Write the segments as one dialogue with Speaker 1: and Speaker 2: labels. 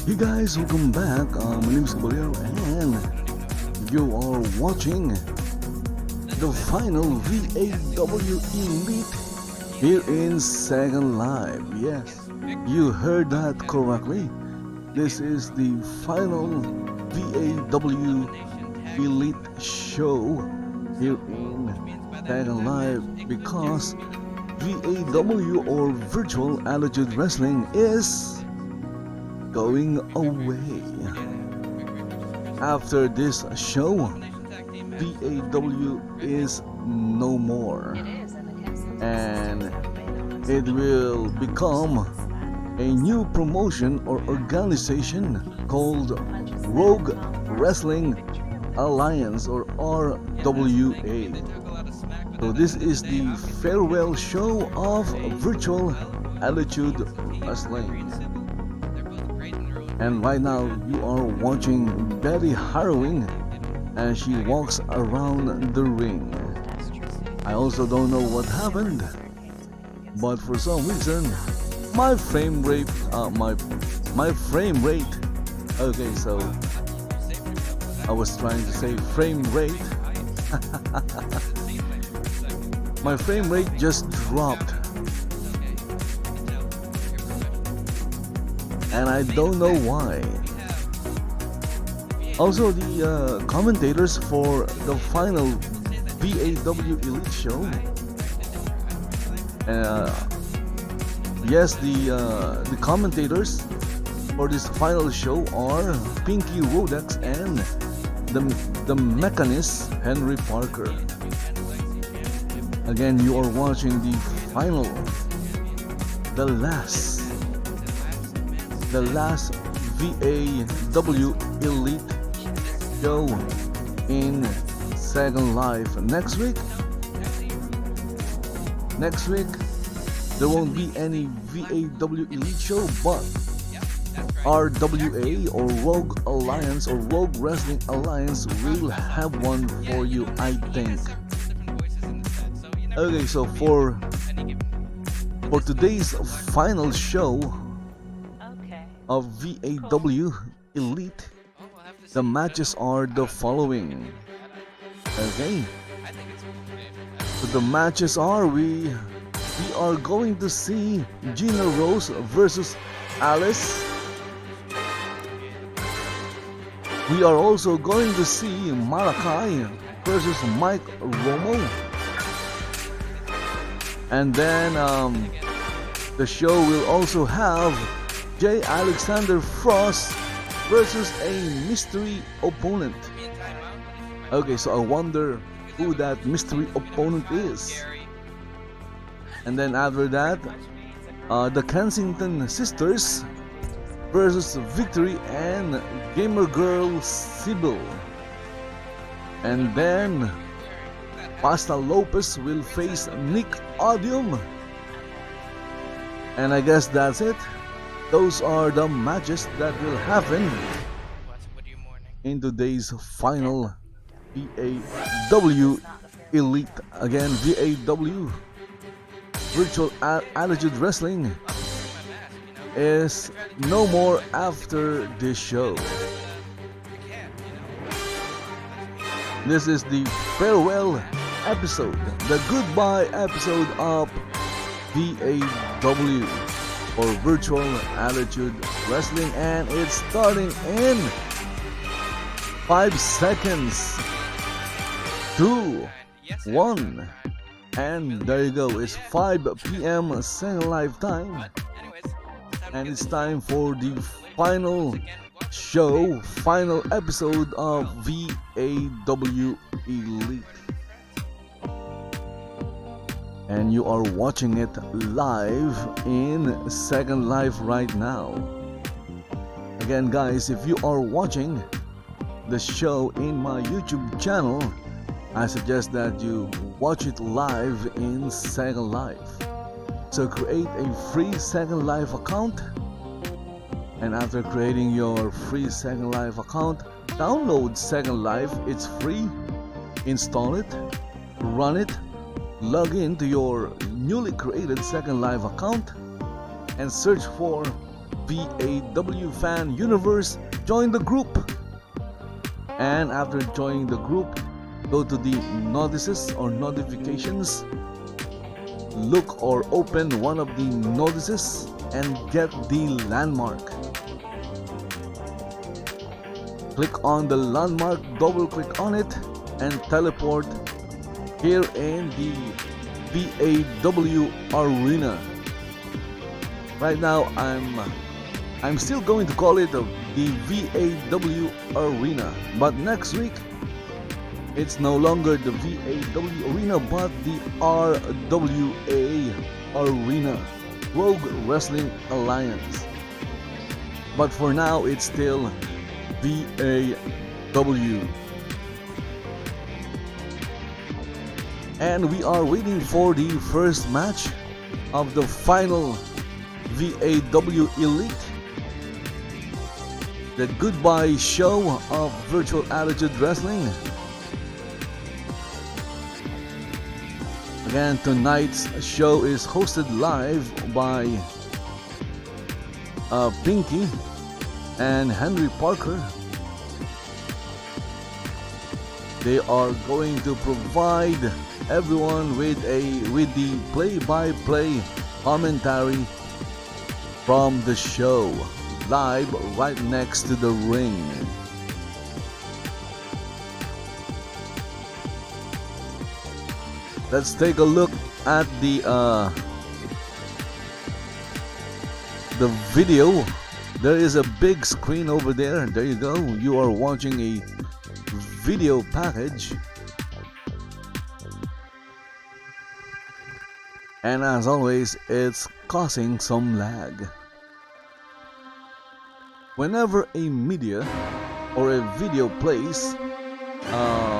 Speaker 1: Hey guys, welcome back. My name is Caballero and you are watching the final VAW Elite here in Second Life. Yes, you heard that correctly. This is the final VAW Elite show here in Second Life because VAW or Virtual Altitude Wrestling is going away. After this show, VAW is no more, and it will become a new promotion or organization called Rogue Wrestling Alliance or RWA. So this is the farewell show of Virtual Altitude Wrestling. And right now you are watching Betty harrowing as she walks around the ring. I also don't know what happened, but for some reason my frame rate okay, so I was trying to say frame rate. My frame rate just dropped, and I don't know why. Also, the commentators for the final VAW Elite show, yes, the commentators for this final show are Pinky Rodex and the Mechanist Henry Parker. Again, you are watching the final, the last VAW Elite show in Second Life. Next week there won't be any VAW Elite show, but RWA or Rogue Alliance or Rogue Wrestling Alliance will have one for you, I think. Okay, so for today's final show of VAW Elite, the matches are the following. Okay, so the matches are we are going to see Gina Rose versus Alice. We are also going to see Malachi versus Mike Romo. And then the show will also have J. Alexander Frost versus a mystery opponent. Okay, so I wonder who that mystery opponent is. And then after that, the Kensington Sisters versus Victory and Gamer Girl Sybil. And then Pasta Lopez will face Nick Odium. And I guess that's it. Those are the matches that will happen in today's final VAW Elite. Again, VAW Virtual Altitude Wrestling is no more after this show. This is the farewell episode, the goodbye episode of VAW or Virtual Altitude Wrestling, and it's starting in 5 seconds. 2, 1, and there you go. It's 5 PM Second Life time, and it's time for the final show, final episode of VAW Elite. And you are watching it live in Second Life right now. Again, guys, if you are watching the show in my YouTube channel, I suggest that you watch it live in Second Life. So create a free Second Life account, and after creating your free Second Life account, download Second Life. It's free. Install it, run it, log in to your newly created Second Life account, and search for VAW fan universe, join the group. And after joining the group, go to the notices or notifications, look or open one of the notices and get the landmark. Click on the landmark, double click on it and teleport here in the VAW arena. Right now I'm still going to call it the VAW arena, but next week it's no longer the VAW arena but the RWA arena, Rogue Wrestling Alliance. But for now it's still VAW. And we are waiting for the first match of the final VAW Elite, the goodbye show of Virtual Attitude Wrestling. Again, tonight's show is hosted live by Pinky and Henry Parker. They are going to provide everyone with the play-by-play commentary from the show, live right next to the ring. Let's take a look at the video. There is a big screen over there. There you go. You are watching a video package. And as always, it's causing some lag. Whenever a media or a video plays,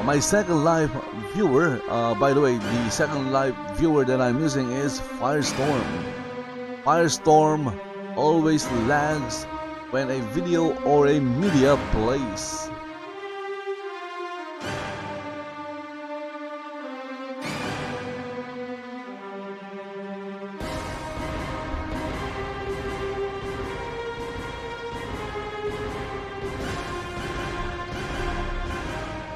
Speaker 1: my Second Life viewer, by the way, the Second Life viewer that I'm using is Firestorm. Firestorm always lags when a video or a media plays.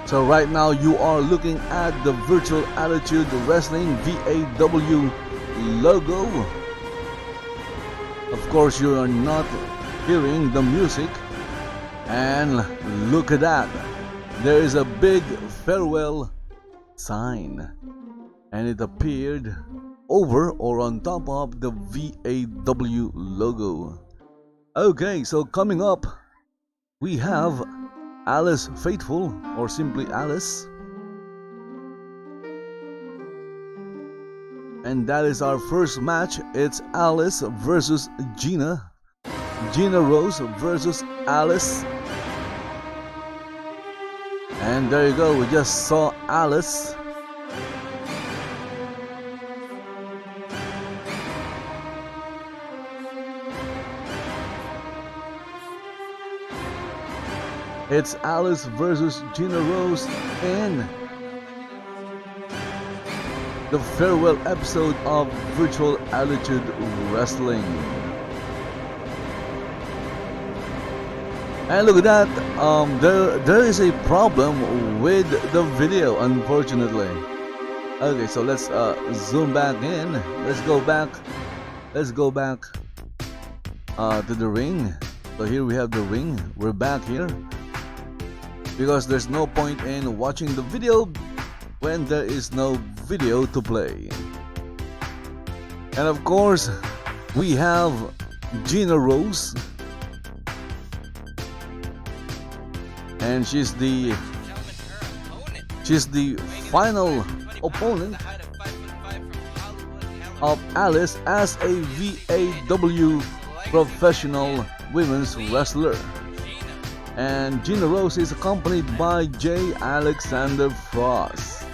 Speaker 1: So right now you are looking at the Virtual Attitude Wrestling VAW logo. Of course you are not hearing the music. And look at that. There is a big farewell sign. And it appeared over or on top of the VAW logo. Okay, so coming up we have Alice Faithful, or simply Alice. And that is our first match. It's Alice versus Gina. Gina Rose versus Alice. And there you go, we just saw Alice. It's Alice versus Gina Rose in the farewell episode of Virtual Attitude Wrestling. And look at that, there is a problem with the video, unfortunately. Okay, so let's zoom back in. Let's go back to the ring. So here we have the ring. We're back here, because there's no point in watching the video when there is no video to play. And of course we have Gina Rose, and she's the final opponent of Alice as a VAW professional women's wrestler. And Gina Rose is accompanied by J. Alexander Frost,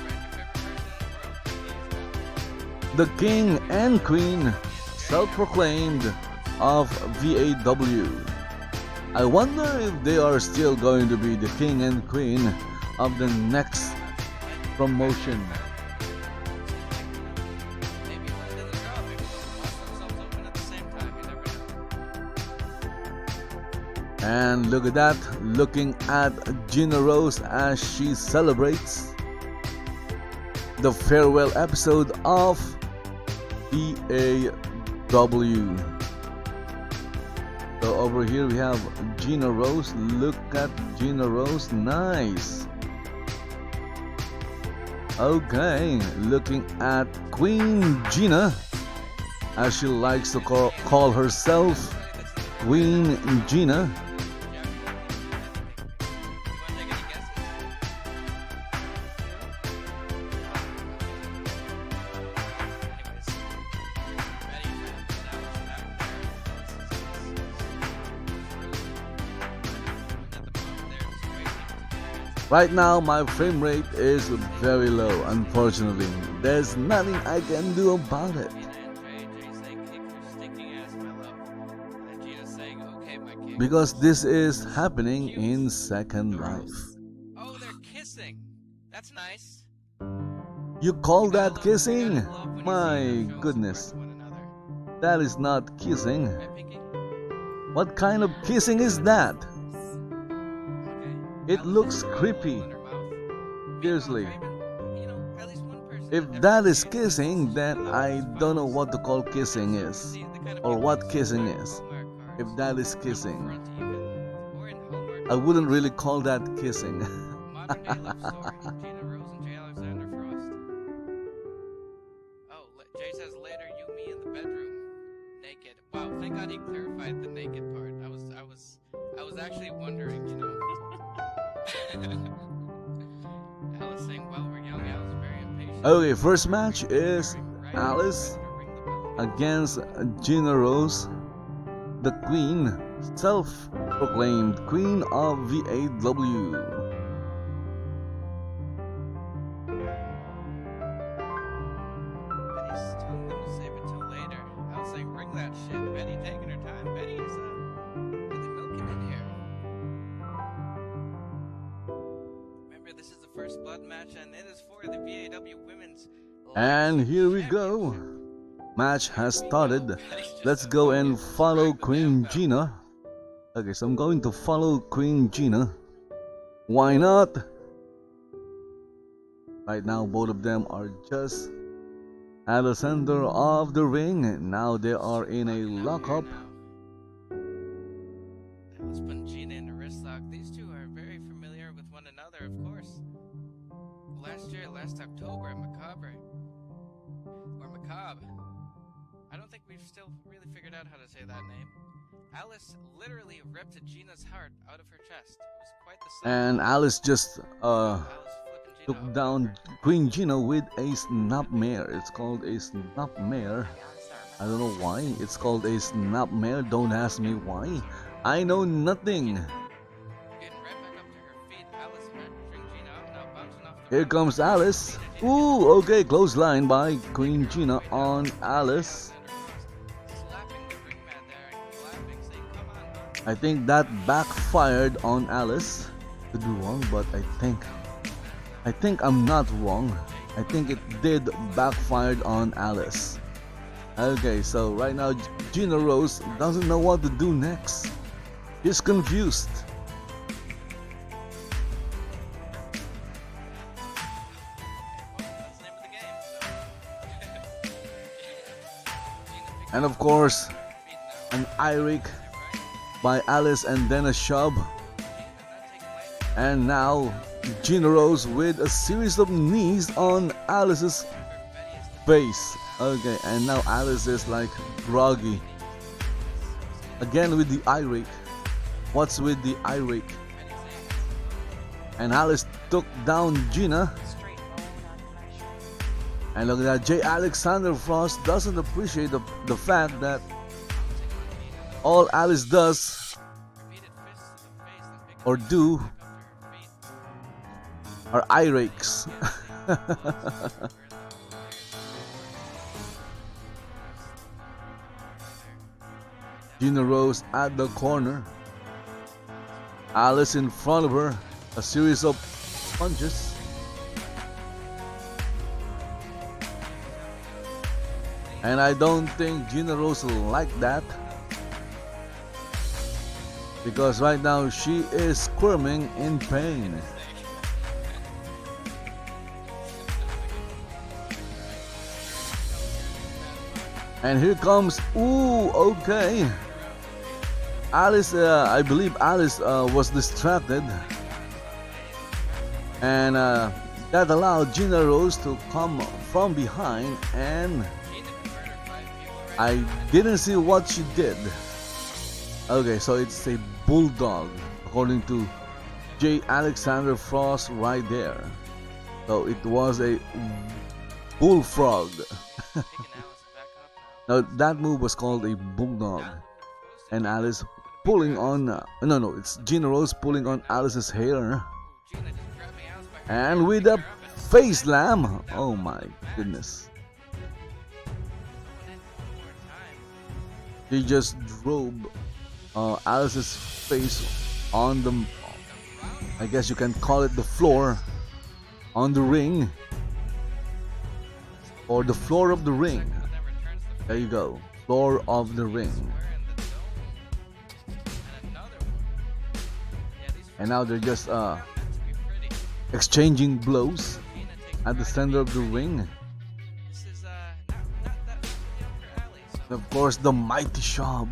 Speaker 1: the king and queen, self-proclaimed, of VAW. I wonder if they are still going to be the king and queen of the next promotion. And look at that, looking at Gina Rose as she celebrates the farewell episode of VAW. So over here we have Gina Rose. Look at Gina Rose, nice. Okay, looking at Queen Gina, as she likes to call herself, Queen Gina. Right now my frame rate is very low, unfortunately. There's nothing I can do about it. Because this is happening in Second Life.
Speaker 2: Oh, they're kissing. That's nice.
Speaker 1: You call that kissing? My goodness. That is not kissing. What kind of kissing is that? It looks creepy. Seriously. If that is kissing, then I don't know what to call kissing is. Or what kissing is. If that is kissing, I wouldn't really call that kissing.
Speaker 2: Oh, Jay says later you me in the bedroom naked. Wow, thank God he clarified the naked part. I was actually wondering, you know. Alice saying, well, we're young. Alice very impatient.
Speaker 1: Okay, first match is Alice against Gina Rose, the queen, self-proclaimed queen of VAW.
Speaker 2: Betty's telling them to save it till later. I was saying, bring that shit. Betty taking her time. Betty is really milking it here. Remember, this is the first blood match, and it is for the VAW Women's.
Speaker 1: And here we go. Match has started. Let's go and follow Queen Gina. Okay, so I'm going to follow Queen Gina. Why not? Right now, both of them are just at the center of the ring. Now they are in a lockup.
Speaker 2: Let's put Gina in a wrist lock. These two are very familiar with one another, of course. Last year, last October, at Macabre. Or Macabre. I don't think we've still really figured out how to say that name. Alice literally ripped Gina's heart out of her chest. It was quite the sight.
Speaker 1: And Alice just took down Queen Gina with a snapmare. It's called a snapmare. I don't know why it's called a snapmare. Don't ask me why. I know nothing. Here comes Alice. Ooh, okay, close line by Queen Gina on Alice. I think that backfired on Alice. Could be wrong, but I think I'm not wrong. I think it did backfired on Alice. Okay, so right now Gina Rose doesn't know what to do next. She's confused. And of course, an eye rake by Alice and then a shove. And now Gina Rose with a series of knees on Alice's face. Okay, and now Alice is like groggy. Again with the eye rake. What's with the eye rake? And Alice took down Gina. And look at that, J. Alexander Frost doesn't appreciate the fact that all Alice does or do are eye rakes. Gina Rose at the corner. Alice in front of her. A series of punches. And I don't think Gina Rose will like that. because right now she is squirming in pain. And here comes, ooh, okay. Alice, I believe Alice was distracted, and that allowed Gina Rose to come from behind, and I didn't see what she did. Okay, so it's a bulldog, according to J. Alexander Frost right there. So it was a bullfrog. Now that move was called a bulldog, and Alice pulling on no, it's Gina Rose pulling on Alice's hair, and with a face slam. Oh my goodness, he just drove Alice's face on the, I guess you can call it the floor, on the ring, or the floor of the ring. There you go, floor of the ring. And now they're just exchanging blows at the center of the ring. And of course, the mighty shove.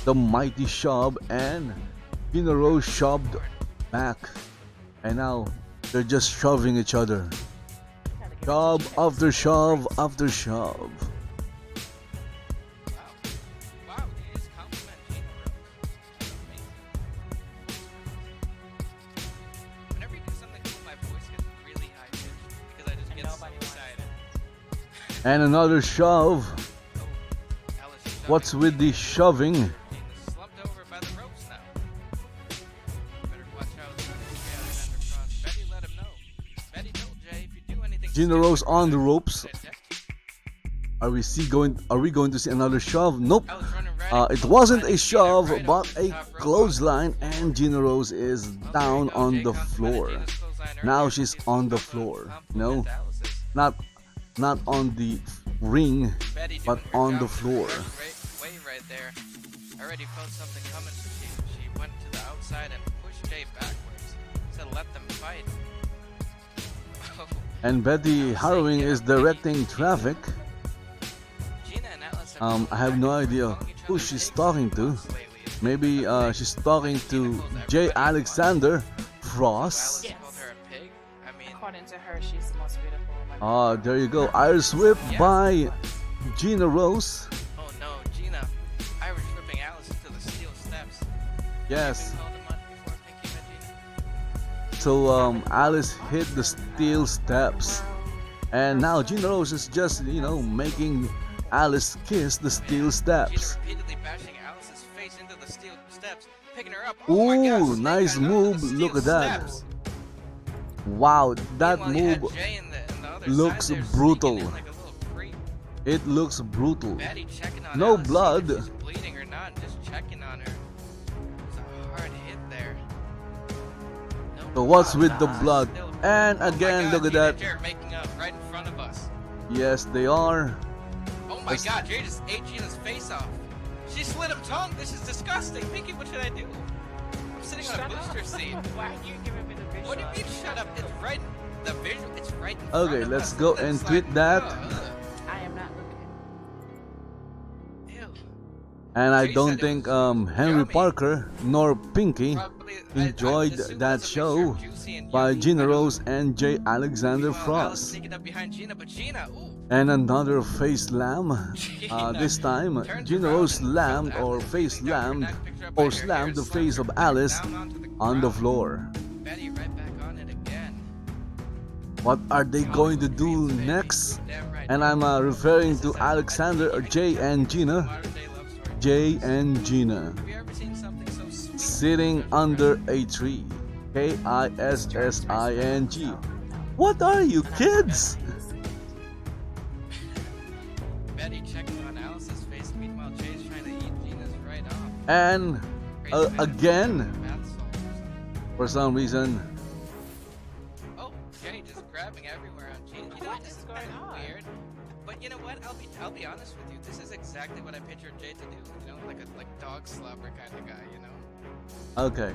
Speaker 1: The mighty shove, and Gina Rose shoved back. And now they're just shoving each other. Shove after shove after shove. And another shove. What's with the shoving? Gina Rose on the ropes. Are we going to see another shove? Nope. It wasn't a shove, but a clothesline, and Gina Rose is down on the floor. Now she's on the floor. No, not on the ring, but on the floor.
Speaker 2: Wait right there. I already felt something coming. She went to the outside and pushed Jay backwards. Said let them fight.
Speaker 1: And Betty Harrowing is directing traffic. I have no idea who she's talking to. Maybe she's talking to J. Alexander Frost.
Speaker 3: Yes. According to her, she's the most beautiful woman.
Speaker 1: There you go. Irish whip by Gina Rose.
Speaker 2: Oh no, Gina. Irish whipping Alice into the steel steps.
Speaker 1: Yes. So Alice hit the steel steps, and now Gina Rose is just making Alice kiss the steel steps.
Speaker 2: Gina repeatedly bashing Alice's face into the steel steps, picking her up. Oh my God,
Speaker 1: Ooh, nice move! Look at that! Wow, that move looks brutal. It looks brutal. No blood.
Speaker 2: She's bleeding or not, just checking on her. It's a hard hit there.
Speaker 1: So what's with the blood? And again, look at that.
Speaker 2: They're making up right in front of us.
Speaker 1: Yes, they are.
Speaker 2: Oh my God, Jay just ate Gina's face off. She slit him tongue. This is disgusting. Pinky, what should I do? I'm sitting on a booster seat.
Speaker 3: Why are you giving me the visual?
Speaker 2: What do you mean shut up? It's right. The visual. It's right in front
Speaker 1: Okay,
Speaker 2: of
Speaker 1: let's
Speaker 2: us.
Speaker 1: go
Speaker 2: It's
Speaker 1: and
Speaker 2: like,
Speaker 1: tweet that.
Speaker 3: I am not looking.
Speaker 2: Ew.
Speaker 1: And I
Speaker 2: Jay
Speaker 1: don't
Speaker 2: said it
Speaker 1: think
Speaker 2: was
Speaker 1: Henry
Speaker 2: yummy.
Speaker 1: Parker nor Pinky
Speaker 2: Probably,
Speaker 1: enjoyed
Speaker 2: I'd assume
Speaker 1: that
Speaker 2: it's a
Speaker 1: show
Speaker 2: mixture of juicy and
Speaker 1: by
Speaker 2: yummy.
Speaker 1: Gina
Speaker 2: I don't
Speaker 1: Rose
Speaker 2: know.
Speaker 1: and J. Alexander
Speaker 2: Alice
Speaker 1: Frost.
Speaker 2: sneaking up behind Gina, but Gina, ooh.
Speaker 1: And another face slam.
Speaker 2: Gina
Speaker 1: This time,
Speaker 2: turns
Speaker 1: Gina
Speaker 2: around
Speaker 1: Rose
Speaker 2: and
Speaker 1: slammed
Speaker 2: felt
Speaker 1: or
Speaker 2: Alice
Speaker 1: face
Speaker 2: sitting down,
Speaker 1: slammed
Speaker 2: her neck picked her up by
Speaker 1: or
Speaker 2: her
Speaker 1: slammed
Speaker 2: hair,
Speaker 1: the
Speaker 2: slammed
Speaker 1: face
Speaker 2: her
Speaker 1: of
Speaker 2: back
Speaker 1: Alice
Speaker 2: down onto the
Speaker 1: on the
Speaker 2: ground.
Speaker 1: floor.
Speaker 2: Betty right back on it again.
Speaker 1: What are they going to do next?
Speaker 2: Damn right.
Speaker 1: And I'm referring to Alexander or Jay and Gina.
Speaker 2: Modern day love story.
Speaker 1: Jay and Gina
Speaker 2: Have you ever seen something so sweet?
Speaker 1: sitting under a tree. Kissing. What are you, kids?
Speaker 2: Betty checking on Alice's face, meanwhile Jay's trying to eat Gina's right off.
Speaker 1: And
Speaker 2: Crazy man.
Speaker 1: again,
Speaker 2: Bath salts.
Speaker 1: for some reason,
Speaker 2: Oh, Jay just grabbing everywhere on Gina. You know,
Speaker 3: What
Speaker 2: this
Speaker 3: is
Speaker 2: is
Speaker 3: going
Speaker 2: kind of
Speaker 3: on?
Speaker 2: weird. But you know what? I'll be honest with you. This is exactly what I pictured Jay to do. You know, like a dog slobber kind of guy. You know.
Speaker 1: Okay,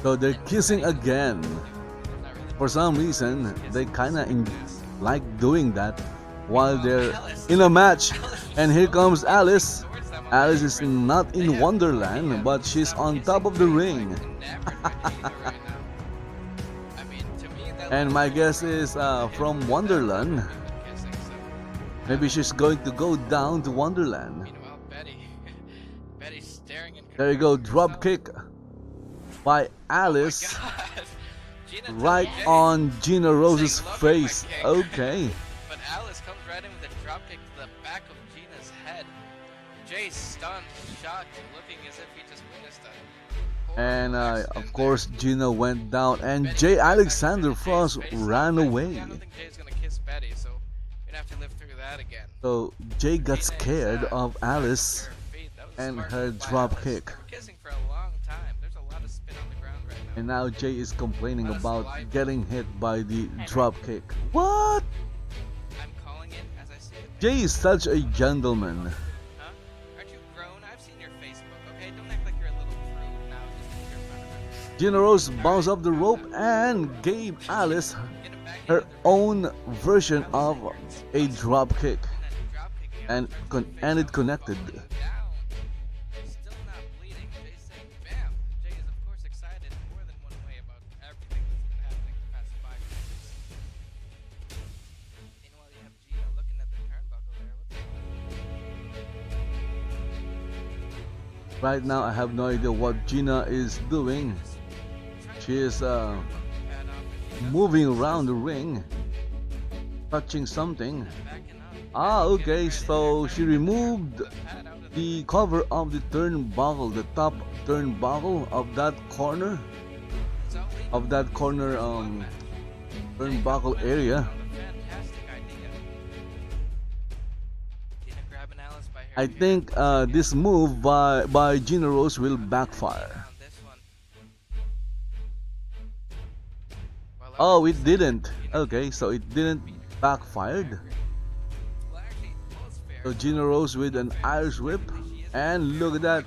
Speaker 1: so they're kissing again.
Speaker 2: Not really.
Speaker 1: For some reason, they kind of like doing that while
Speaker 2: Oh,
Speaker 1: they're
Speaker 2: Alice.
Speaker 1: in a match.
Speaker 2: Alice is
Speaker 1: And here
Speaker 2: so
Speaker 1: comes
Speaker 2: close
Speaker 1: Alice.
Speaker 2: towards them on
Speaker 1: Alice
Speaker 2: the
Speaker 1: is
Speaker 2: ring.
Speaker 1: not
Speaker 2: They
Speaker 1: in
Speaker 2: have
Speaker 1: Wonderland, but she's on top of the ring.
Speaker 2: Enamored with Gina right now. I mean, to me, that
Speaker 1: And
Speaker 2: looks
Speaker 1: my
Speaker 2: pretty
Speaker 1: guess
Speaker 2: rough.
Speaker 1: is from
Speaker 2: That
Speaker 1: Wonderland.
Speaker 2: would have been kissing, so.
Speaker 1: Maybe she's going to go down to Wonderland.
Speaker 2: Meanwhile, Betty's staring in
Speaker 1: There you go,
Speaker 2: confusion
Speaker 1: drop
Speaker 2: herself.
Speaker 1: kick by
Speaker 2: Oh my
Speaker 1: Alice
Speaker 2: God. Gina took
Speaker 1: right
Speaker 2: Jay,
Speaker 1: on Gina Rose's
Speaker 2: saying, "Look at my
Speaker 1: face.
Speaker 2: king."
Speaker 1: Okay.
Speaker 2: But Alice comes right in with a drop kick to the back of Gina's head. Jay's stunned, shocked, looking as if he just witnessed a horrible
Speaker 1: And
Speaker 2: accident
Speaker 1: of
Speaker 2: there.
Speaker 1: course, Gina went down, and
Speaker 2: Betty
Speaker 1: Jay
Speaker 2: goes back
Speaker 1: Alexander
Speaker 2: to Jay's
Speaker 1: Frost
Speaker 2: face.
Speaker 1: ran away.
Speaker 2: I don't think Jay's gonna kiss Betty, so we'd have to live through that again.
Speaker 1: So Jay got
Speaker 2: Gina is,
Speaker 1: scared of
Speaker 2: back
Speaker 1: Alice
Speaker 2: to her feet. That was
Speaker 1: and
Speaker 2: smart
Speaker 1: her
Speaker 2: move by
Speaker 1: drop
Speaker 2: Alice.
Speaker 1: kick.
Speaker 2: They were kissing for a long time. There's a lot of spit on the ground right now.
Speaker 1: And now Jay is complaining
Speaker 2: What a
Speaker 1: about
Speaker 2: slide.
Speaker 1: getting hit by the drop kick. What?
Speaker 2: I'm calling it as I see it.
Speaker 1: Jay is such a gentleman.
Speaker 2: Huh? Aren't you grown? I've seen your Facebook, okay? Don't act like you're a little prude now just to make fun of her.
Speaker 1: Gina Rose bounced up the rope and gave Alice
Speaker 2: Get him back
Speaker 1: her
Speaker 2: into the ring.
Speaker 1: own version of a drop kick.
Speaker 2: And then drop kick him
Speaker 1: And
Speaker 2: right to the face
Speaker 1: it connected.
Speaker 2: falling down. He's still not bleeding. Jay saying, bam! Jay is of course excited in more than one way about everything that's been happening the past 5 minutes. Meanwhile, you have Gina looking at the turnbuckle there. What's
Speaker 1: Right now, I have no idea what Gina is doing. She is moving around the ring, touching something. Ah, okay, so she removed the cover of the turnbuckle, the top turnbuckle of that corner, turnbuckle area. I think this move by Gina Rose will backfire. Oh, it didn't. Okay, so it didn't backfired. So Gina Rose with an Irish whip, and look at that.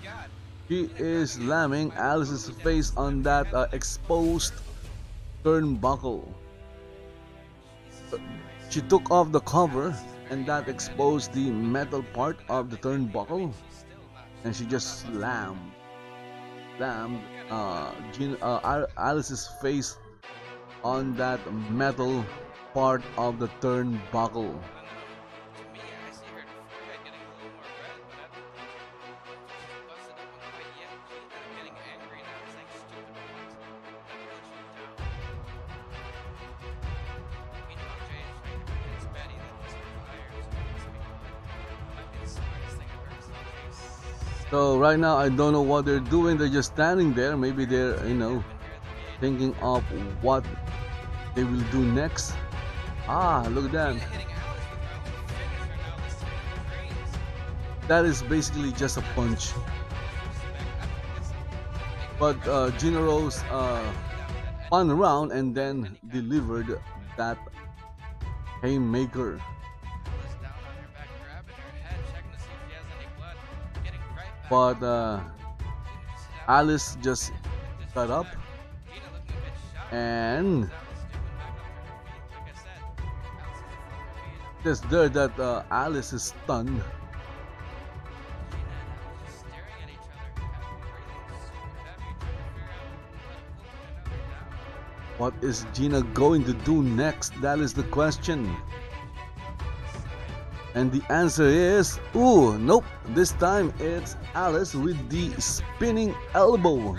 Speaker 1: She is slamming Alice's face on that exposed turnbuckle. She took off the cover, and that exposed the metal part of the turnbuckle, and she just slammed Alice's face on that metal part of the turnbuckle. So right now I don't know what they're doing. They're just standing there. Maybe they're, thinking of what they will do next. Ah, look at that. That is basically just a punch. But Gina Rose spun around and then delivered that haymaker. But Alice just got up and just there that Alice is stunned. What is Gina going to do next? That is the question. And the answer is, ooh, nope. This time it's Alice with the spinning elbow.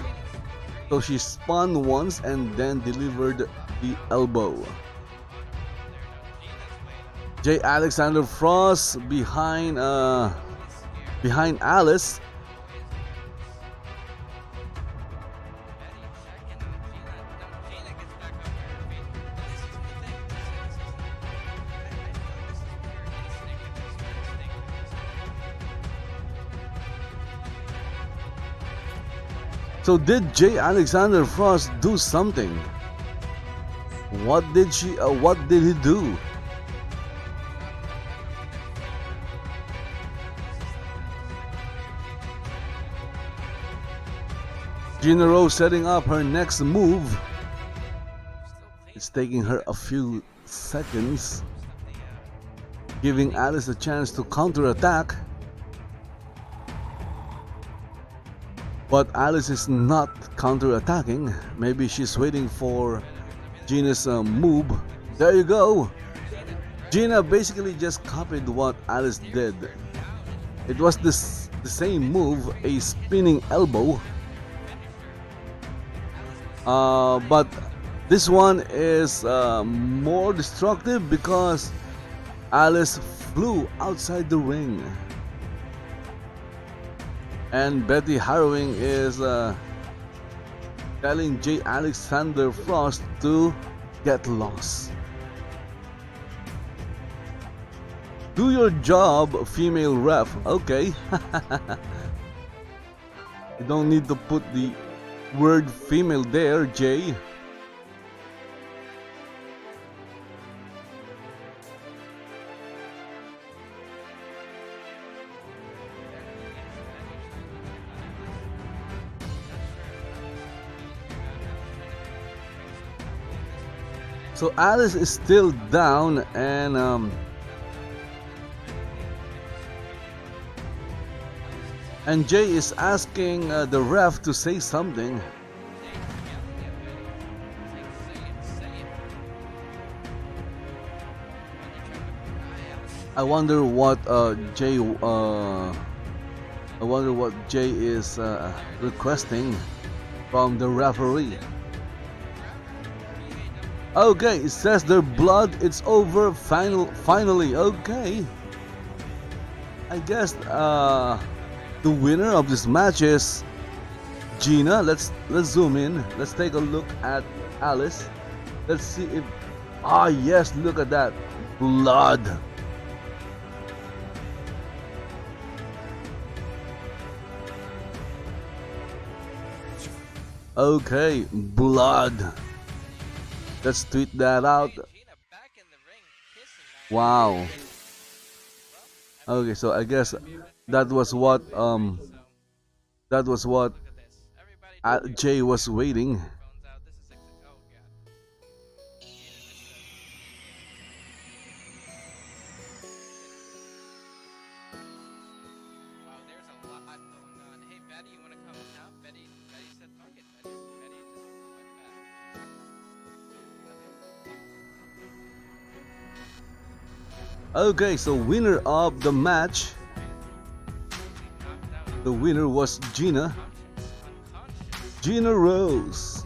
Speaker 1: So she spun once and then delivered the elbow. Jay Alexander Frost behind Alice. So did Jay Alexander Frost do something? What did he do? Gina Rose setting up her next move. It's taking her a few seconds, giving Alice a chance to counterattack. But Alice is not counterattacking. Maybe she's waiting for Gina's move. There you go. Gina basically just copied what Alice did. It was the same move, a spinning elbow. But this one is more destructive because Alice flew outside the ring. And Betty Harrowing is telling J. Alexander Frost to get lost. Do your job, female ref. Okay. You don't need to put the word female there, Jay. So Alice is still down, and Jay is asking the ref to say something. I wonder what Jay is requesting from the referee. Okay, it says their blood, it's over, finally, okay. I guess the winner of this match is Gina. Let's zoom in. Let's take a look at Alice. Let's see if, yes, look at that, blood. Okay, blood. Let's tweet that out. Wow. Okay, so I guess that was what Jay was waiting. Okay, so winner of the match. The winner was Gina Rose.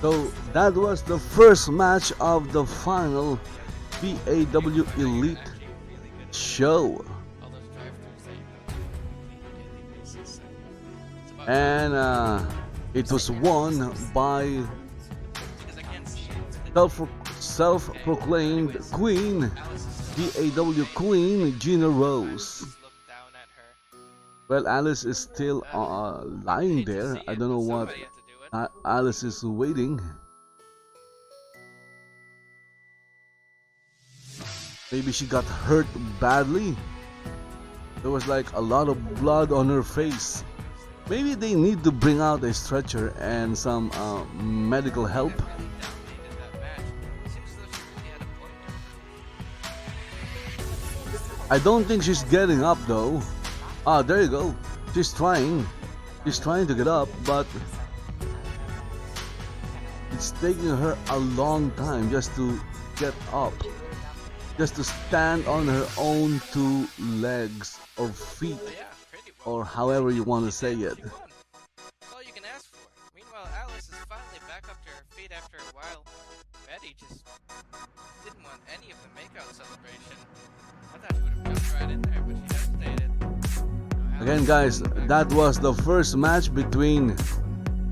Speaker 1: So that was the first match of the final VAW Elite show. And it was won by self-proclaimed queen, VAW queen, Gina Rose. Well, Alice is still lying there. I don't know what Alice is waiting. Maybe she got hurt badly. There was like a lot of blood on her face. Maybe they need to bring out a stretcher and some medical help. I don't think she's getting up though. There you go. She's trying to get up, but it's taking her a long time just to get up, just to stand on her own two legs or feet, or however you want to say it.
Speaker 2: That's all you can ask for. Meanwhile, Alice is finally back up to her feet after a while. Betty just didn't want any of the makeout celebration. I thought she would have jumped right in there, but she hesitated.
Speaker 1: Again, guys, that was the first match between,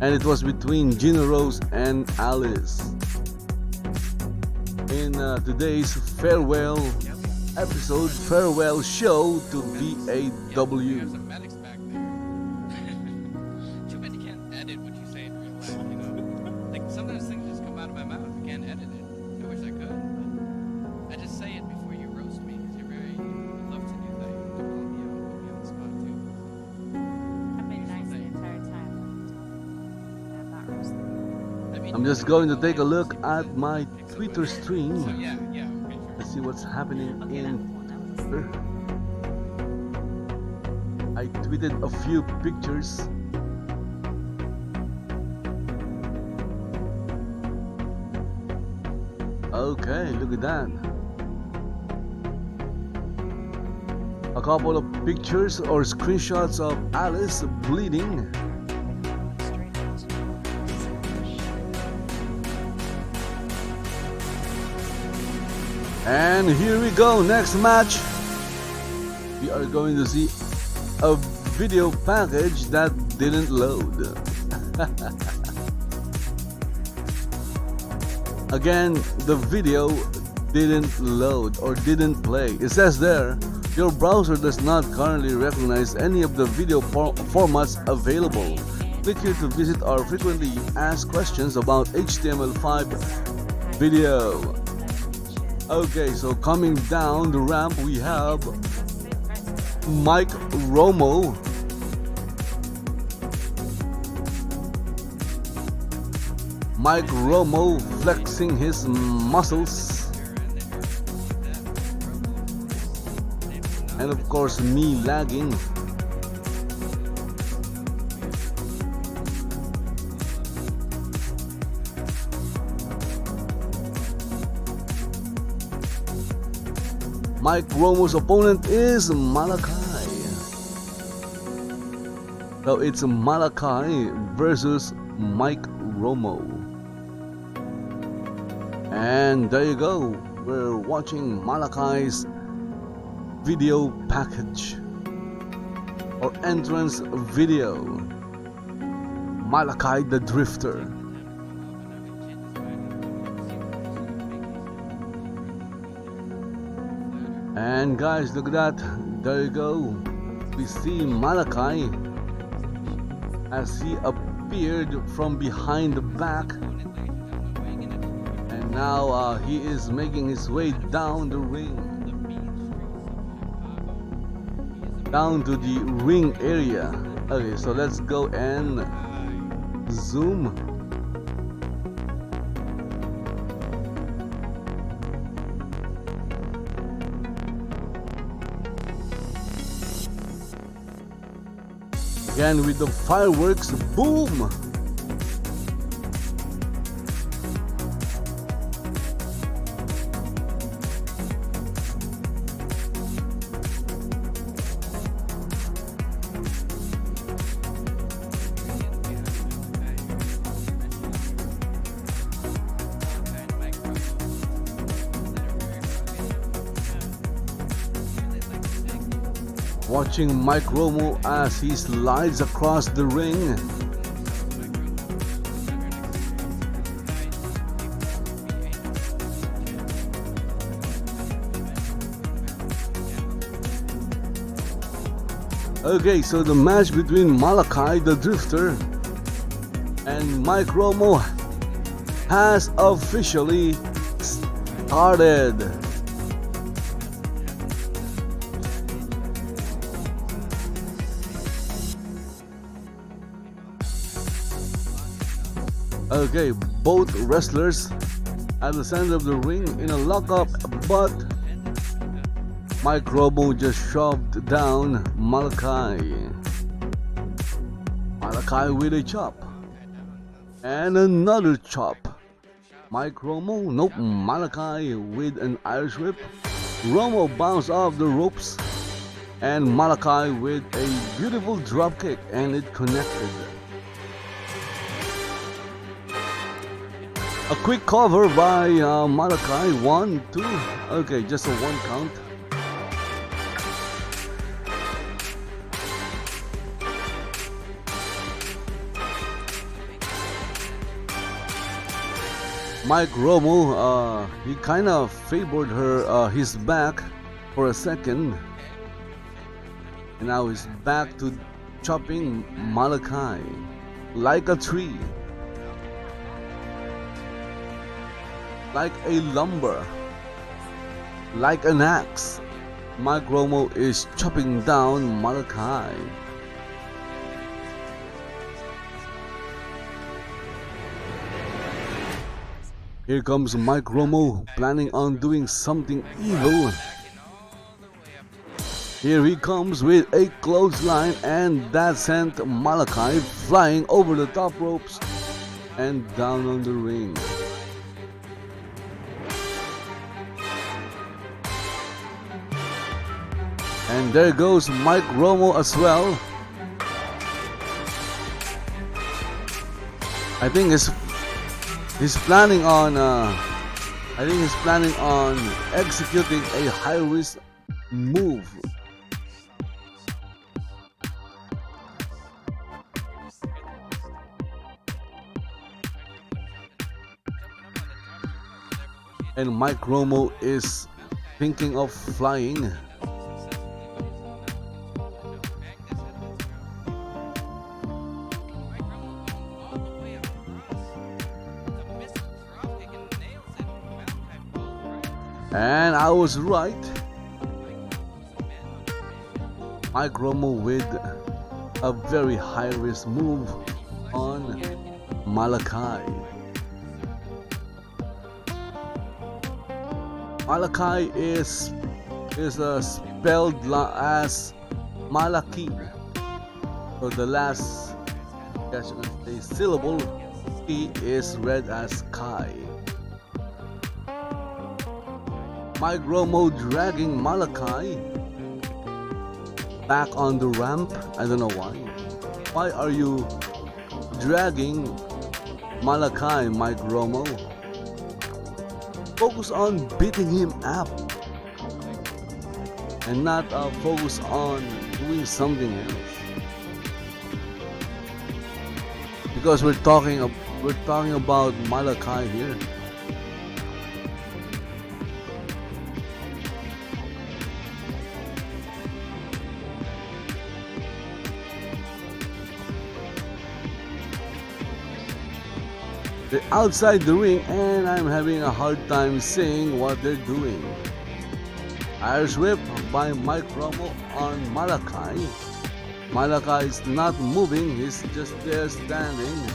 Speaker 1: and it was between Gina Rose and Alice. In today's farewell episode, farewell show to VAW.
Speaker 2: Too bad you can't edit what you say in real life, you know? Like, sometimes things just come out of my mouth. I can't edit it. I wish I could. I just say it before you roast me, because you love to do that. You love to call me out, put me on the spot, too.
Speaker 3: I've been nice the entire time. I'm not roasting.
Speaker 2: I mean,
Speaker 1: I'm just going to take a look at my Twitter stream.
Speaker 2: So, yeah, okay, sure.
Speaker 1: Let's see what's happening
Speaker 3: Okay,
Speaker 1: in
Speaker 3: that was a
Speaker 1: I tweeted a few pictures. Okay, look at that. A couple of pictures or screenshots of Alice bleeding. And here we go, next match. We are going to see a video package that didn't load. Again, the video didn't load or didn't play. It says there, your browser does not currently recognize any of the video formats available. Click here to visit our frequently asked questions about HTML5 video. Okay, so coming down the ramp we have Mike Romo. Mike Romo flexing his muscles. And of course me lagging. Mike Romo's opponent is Malachi. So it's Malachi versus Mike Romo. And there you go. We're watching Malachi's video package or entrance video. Malachi the Drifter. And guys, look at that. There you go. We see Malachi as he appeared from behind the back. And now he is making his way down the ring. Down to the ring area. Okay, so let's go and zoom. Again with the fireworks, boom! Watching Mike Romo as he slides across the ring. Okay, so the match between Malachi the Drifter and Mike Romo has officially started. Okay, both wrestlers at the center of the ring in a lockup, but Mike Romo just shoved down Malachi. Malachi with a chop. And another chop. Mike Romo, nope, Malachi with an Irish whip. Romo bounced off the ropes. And Malachi with a beautiful drop kick, and it connected. A quick cover by Malachi, 1, 2, okay, just a 1 count. Mike Romo, he kind of favored her his back for a second, and now he's back to chopping Malachi like a tree, like a lumber, like an axe. Mike Romo is chopping down Malachi. Here comes Mike Romo planning on doing something evil. Here he comes with a clothesline, and that sent Malachi flying over the top ropes and down on the ring. And there goes Mike Romo as well. I think he's planning on executing a high risk move. And Mike Romo is thinking of flying. And I was right. Mike Romo with a very high risk move on Malachi. Malachi is spelled as Malaki. So the last syllable K is read as Kai. Mike Romo dragging Malachi back on the ramp. I don't know why. Why are you dragging Malachi, Mike Romo? Focus on beating him up and not focus on doing something else. Because we're talking about Malachi here. They're outside the ring, and I'm having a hard time seeing what they're doing. Irish whip by Mike Romo on Malachi. Malachi is not moving, he's just there standing.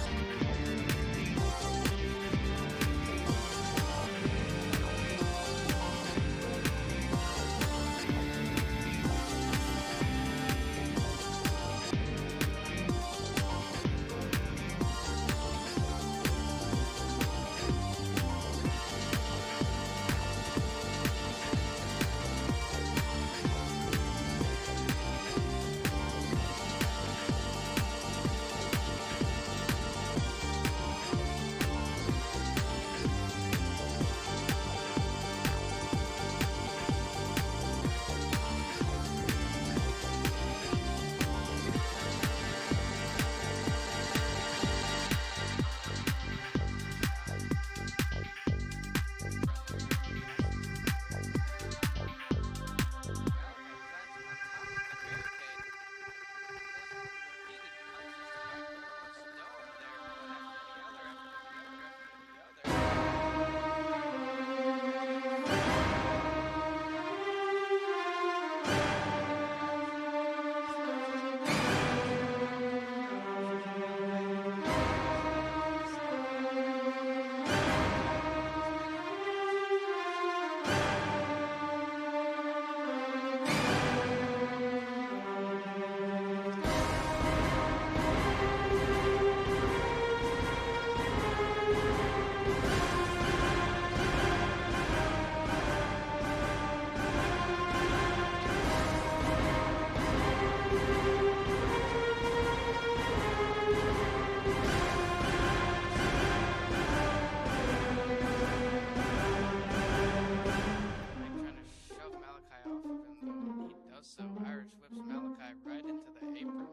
Speaker 2: So Irish whips Malachi right into the apron.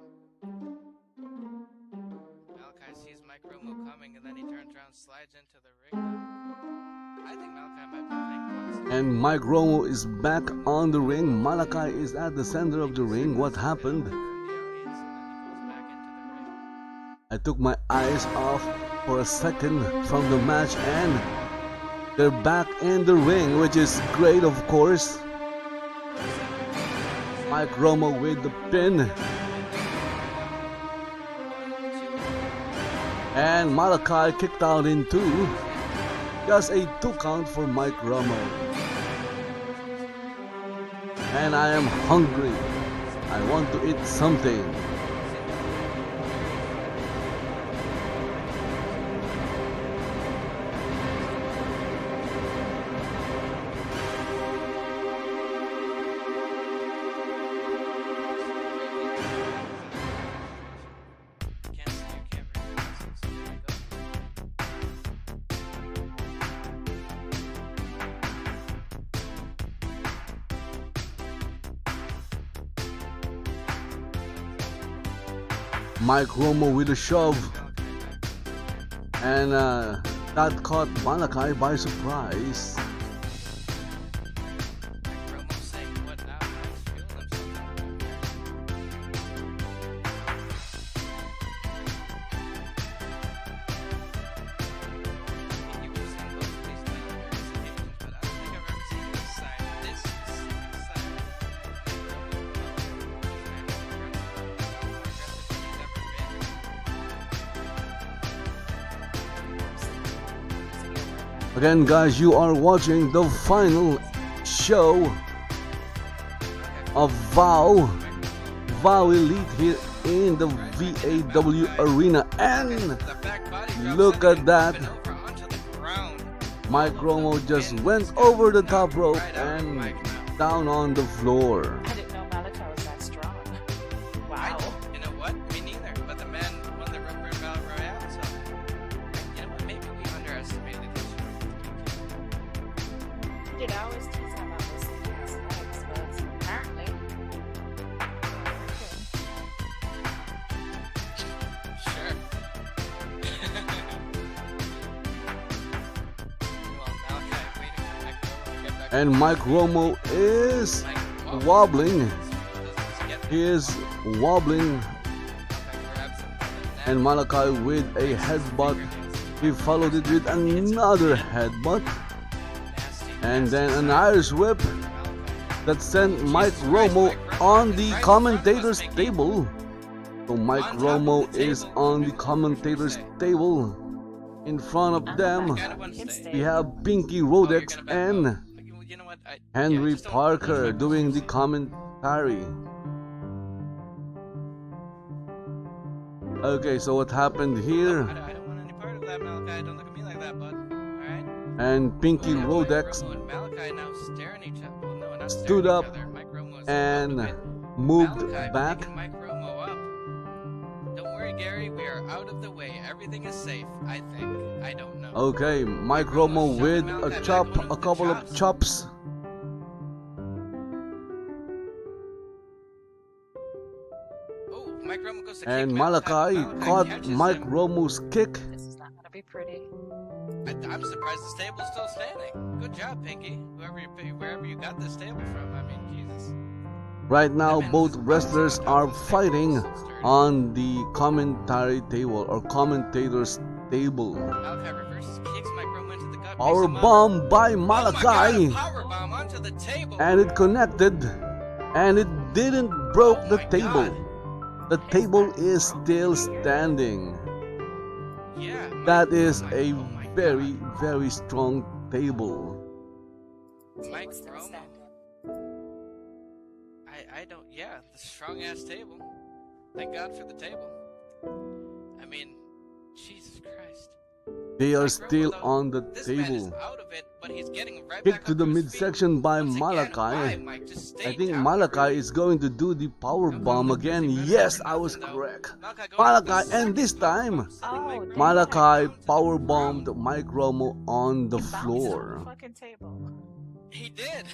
Speaker 2: Malachi sees Mike Romo coming, and then he turns around, slides into the ring. think Malachi might be playing boxing.
Speaker 1: And Mike Romo is back on the ring. Malachi is at the center of the ring. What happened? I took my eyes off for a second from the match and they're back in the ring, which is great, of course. Mike Romo with the pin. And Malachi kicked out in 2. Just a 2 count for Mike Romo. And I am hungry. I want to eat something. Mike Romo with a shove, and that caught Malachi by surprise.
Speaker 2: Romo saying what now? He's feeling himself. He was in both of these men on various occasions, but I don't think I've ever seen this side. This side.
Speaker 1: Again, guys, you are watching the final show of VAW ELITE here in the VAW arena, and look at that. Mike Romo just went over the top rope and down on the floor.
Speaker 3: I didn't know Malachi was that strong. Wow.
Speaker 2: You know what? Me neither. But the man won the Rope Burn Battle Royale, so you know what? Maybe we underestimated his strength.
Speaker 3: Dude, I always tease him about this legs, but apparently.
Speaker 2: Sure. Well, Malachi waiting for Mike Romo to get back.
Speaker 1: And Mike Romo is wobbling. He is wobbling, and Malachi with a headbutt. He followed it with another headbutt, and then an Irish whip that sent Mike Romo on the commentator's table. So Mike Romo is on the commentator's table. In front of them, we have Pinky Rodex and Henry Parker doing the commentary. Okay, so what happened here?
Speaker 2: I don't want any part of that, Malachi. Don't look at me like that, bud. Alright?
Speaker 1: And Pinky Rodex
Speaker 2: Romo and Malachi now staring at each other. Well, no, not
Speaker 1: stood
Speaker 2: staring at
Speaker 1: up
Speaker 2: each other. Mike Romo is
Speaker 1: and
Speaker 2: out of it.
Speaker 1: moved
Speaker 2: Malachi
Speaker 1: back.
Speaker 2: picking Mike Romo up. Don't worry, Gary. We are out of the way. Everything is safe, I think. I don't know.
Speaker 1: Okay, Mike Romo with a chop, a couple of chops.
Speaker 2: Oh, Mike Romo goes to
Speaker 1: And
Speaker 2: kick
Speaker 1: Malachi caught
Speaker 2: catches
Speaker 1: Mike
Speaker 2: him.
Speaker 1: Romo's kick.
Speaker 3: This is not gonna be pretty.
Speaker 2: I'm surprised this table's still standing. Good job, Pinky. Wherever you got this table from. I mean, Jesus.
Speaker 1: Right now, both wrestlers are fighting on the commentary table or commentator's table.
Speaker 2: Malachi reverses, kicks Mike Romo into the gut.
Speaker 1: Power
Speaker 2: picks him up.
Speaker 1: bomb by
Speaker 2: Oh my
Speaker 1: Malachi,
Speaker 2: God, a power bomb onto the table.
Speaker 1: and it connected, and it didn't broke
Speaker 2: Oh
Speaker 1: the
Speaker 2: my
Speaker 1: table.
Speaker 2: God.
Speaker 1: The table is still standing.
Speaker 2: Yeah.
Speaker 1: That is a
Speaker 2: oh my
Speaker 1: very,
Speaker 2: God.
Speaker 1: very strong table.
Speaker 2: Mike
Speaker 3: Still
Speaker 2: Romo.
Speaker 3: standing.
Speaker 2: I don't. Yeah, the strong ass table. Thank God for the table. I mean, Jesus Christ.
Speaker 1: They are
Speaker 2: Mike
Speaker 1: still
Speaker 2: Romo, though,
Speaker 1: on the
Speaker 2: This man is
Speaker 1: table.
Speaker 2: out of it, but he's getting right
Speaker 1: Kick
Speaker 2: back
Speaker 1: to
Speaker 2: up
Speaker 1: the
Speaker 2: his feet.
Speaker 1: midsection by
Speaker 2: Once again, why,
Speaker 1: Malachi.
Speaker 2: Mike? Just stay
Speaker 1: I think
Speaker 2: down,
Speaker 1: Malachi
Speaker 2: really.
Speaker 1: is going to do the power bomb again. Yes, I was correct.
Speaker 2: Malachi going for the
Speaker 1: Malachi, and this
Speaker 2: second power
Speaker 1: time,
Speaker 2: bomb, sending
Speaker 3: Oh,
Speaker 2: Mike Romo
Speaker 1: Malachi
Speaker 2: down to the
Speaker 1: power
Speaker 2: ground.
Speaker 1: bombed Mike Romo on the
Speaker 3: He bounced on
Speaker 1: floor.
Speaker 3: the fucking table.
Speaker 2: He did.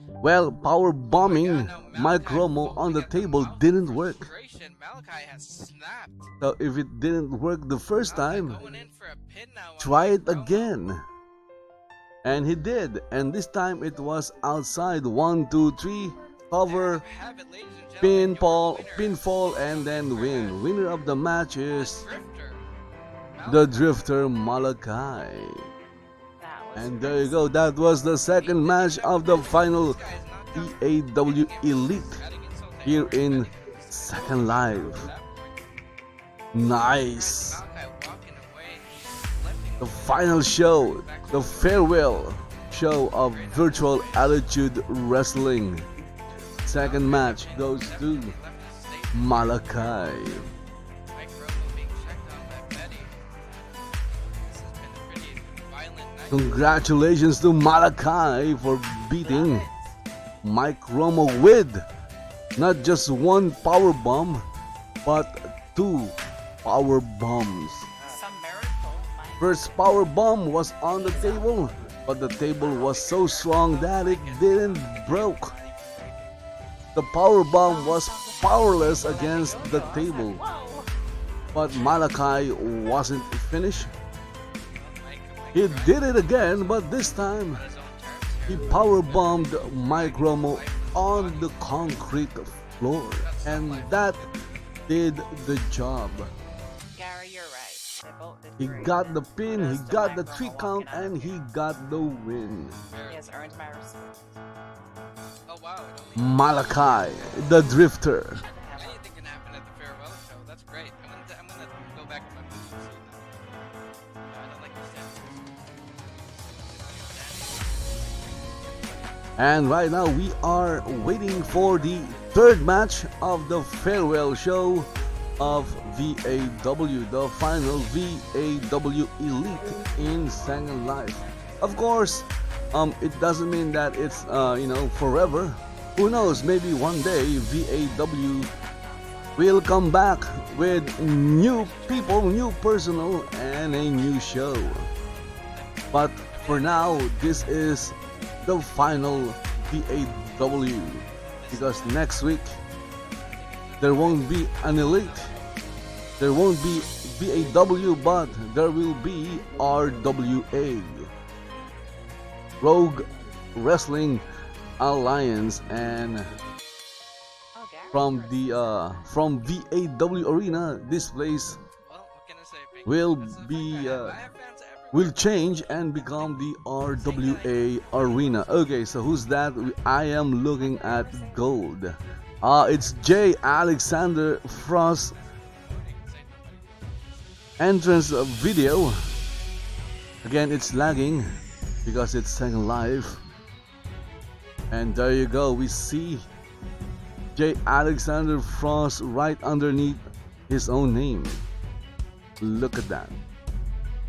Speaker 1: Well, power bombing
Speaker 2: Oh my God, no,
Speaker 1: Mike
Speaker 2: Malachi
Speaker 1: Romo on
Speaker 2: folding
Speaker 1: the
Speaker 2: at the
Speaker 1: table
Speaker 2: mouth
Speaker 1: didn't
Speaker 2: in
Speaker 1: work.
Speaker 2: frustration. Malachi has snapped.
Speaker 1: So if it didn't work the first
Speaker 2: Malachi
Speaker 1: time,
Speaker 2: going in for a pin now on
Speaker 1: try
Speaker 2: Mike
Speaker 1: it
Speaker 2: Romo.
Speaker 1: again. And he did. And this time it was outside. 1, 2, 3. Cover.
Speaker 2: Have it, ladies and gentlemen, your winner,
Speaker 1: Pinfall, and then win. Winner of the match is
Speaker 2: Drifter.
Speaker 1: the Drifter Malachi.
Speaker 3: That was
Speaker 1: And there you go. That was the second match of the final VAW Elite here in Second Life. Nice. The final show, the farewell show of Virtual Attitude Wrestling. Second match goes to Malachi. Congratulations to Malachi for beating Mike Romo with not just one power bomb, but 2 power bombs.
Speaker 3: some miracle.
Speaker 1: First power bomb was on the table, but the table was so strong that it didn't broke. The power bomb was powerless against the table,
Speaker 3: Whoa!
Speaker 1: but Malachi wasn't finished. He did it again, but this time he power bombed Mike Romo on the concrete floor, and that did the job.
Speaker 3: Gary, you're right. They both did
Speaker 1: He
Speaker 3: great.
Speaker 1: got the pin, he
Speaker 3: Kudos to
Speaker 1: got the
Speaker 3: Mike
Speaker 1: 3
Speaker 3: Romo
Speaker 1: count,
Speaker 3: walking out
Speaker 1: and
Speaker 3: of
Speaker 1: he
Speaker 3: here.
Speaker 1: got the win.
Speaker 3: He has earned my respect.
Speaker 2: Oh wow, it only
Speaker 1: Malachi, the Drifter.
Speaker 2: anything can happen at the farewell show. That's great. I'm gonna go back to my position now. I don't like this dance.
Speaker 1: And right now we are waiting for the third match of the farewell show of VAW, the final VAW Elite in Second Life. Of course, it doesn't mean that it's forever. Who knows? Maybe one day VAW will come back with new people, new personnel, and a new show. But for now, this is the final VAW, because next week there won't be an Elite, there won't be VAW, but there will be RWA, Rogue Wrestling Alliance, and
Speaker 3: Oh, Gary.
Speaker 1: from VAW Arena, this place
Speaker 2: Well, what can I say? Big
Speaker 1: will
Speaker 2: that's the
Speaker 1: be
Speaker 2: fact. I have fans everywhere.
Speaker 1: will change and become the RWA Arena. Okay, so who's that? I am looking at gold. It's J. Alexander Frost entrance video. Again, it's lagging because it's Second Life. And there you go. We see J. Alexander Frost right underneath his own name. Look at that.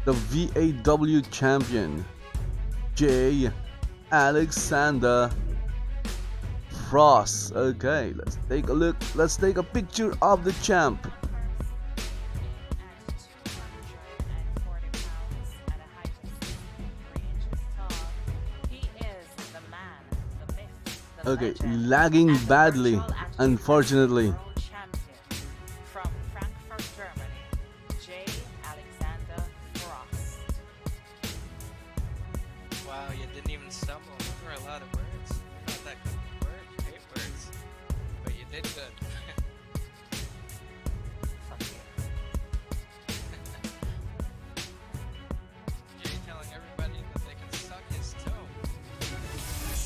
Speaker 1: The VAW champion, J. Alexander Frost. Okay, let's take a look. Let's take a picture of the champ.
Speaker 3: At 240 pounds at a height of 3 inches tall, he is the man, the myth, the
Speaker 1: Okay,
Speaker 3: legend,
Speaker 1: lagging
Speaker 3: and the
Speaker 1: badly,
Speaker 3: virtual attitude
Speaker 1: unfortunately.
Speaker 3: world champion. From Frankfurt, Germany, J. Alexander Frost.
Speaker 2: Wow, you didn't even stumble. Those were a lot of words. Not that good of words, 8 words. But you did good.
Speaker 3: Fuck you.
Speaker 2: Jay telling everybody that they can suck his toe.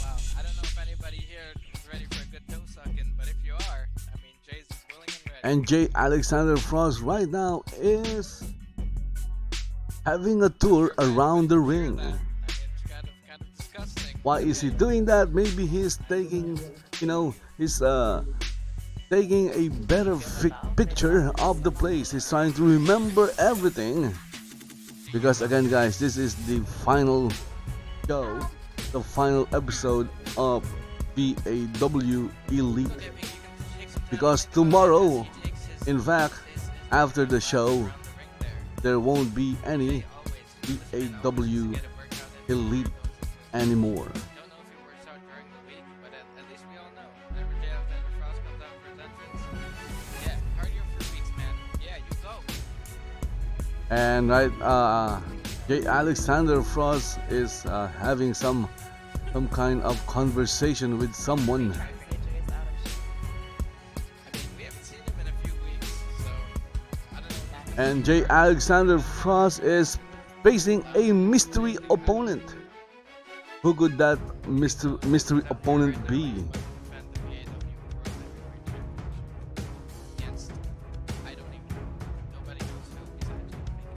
Speaker 2: Wow, I don't know if anybody here is ready for a good toe sucking, but if you are, I mean, Jay's willing and ready.
Speaker 1: And J. Alexander Frost right now is having a tour around the ring.
Speaker 2: I mean, it's kind of disgusting.
Speaker 1: Why is he doing that? Maybe he's taking, he's taking a better picture of the place. He's trying to remember everything. Because again, guys, this is the final show, the final episode of VAW Elite. Because tomorrow, in fact, after the show, there won't be any VAW Elite anymore.
Speaker 2: Don't know if he works out during the week, but at least we all know. Whenever Jay Alexander Frost comes out for his entrance, yeah, cardio for weeks, man. Yeah, you go.
Speaker 1: And right, J. Alexander Frost is having some kind of conversation with someone.
Speaker 3: Trying to say Jay is out of shape.
Speaker 2: I mean, we haven't seen him in a few weeks, so I don't know.
Speaker 1: And J. Alexander Frost is facing a mystery opponent. Who could that mystery opponent be?
Speaker 2: Defend the VAW World Heavyweight Championship against, I don't even know. Nobody knows who he's actually making.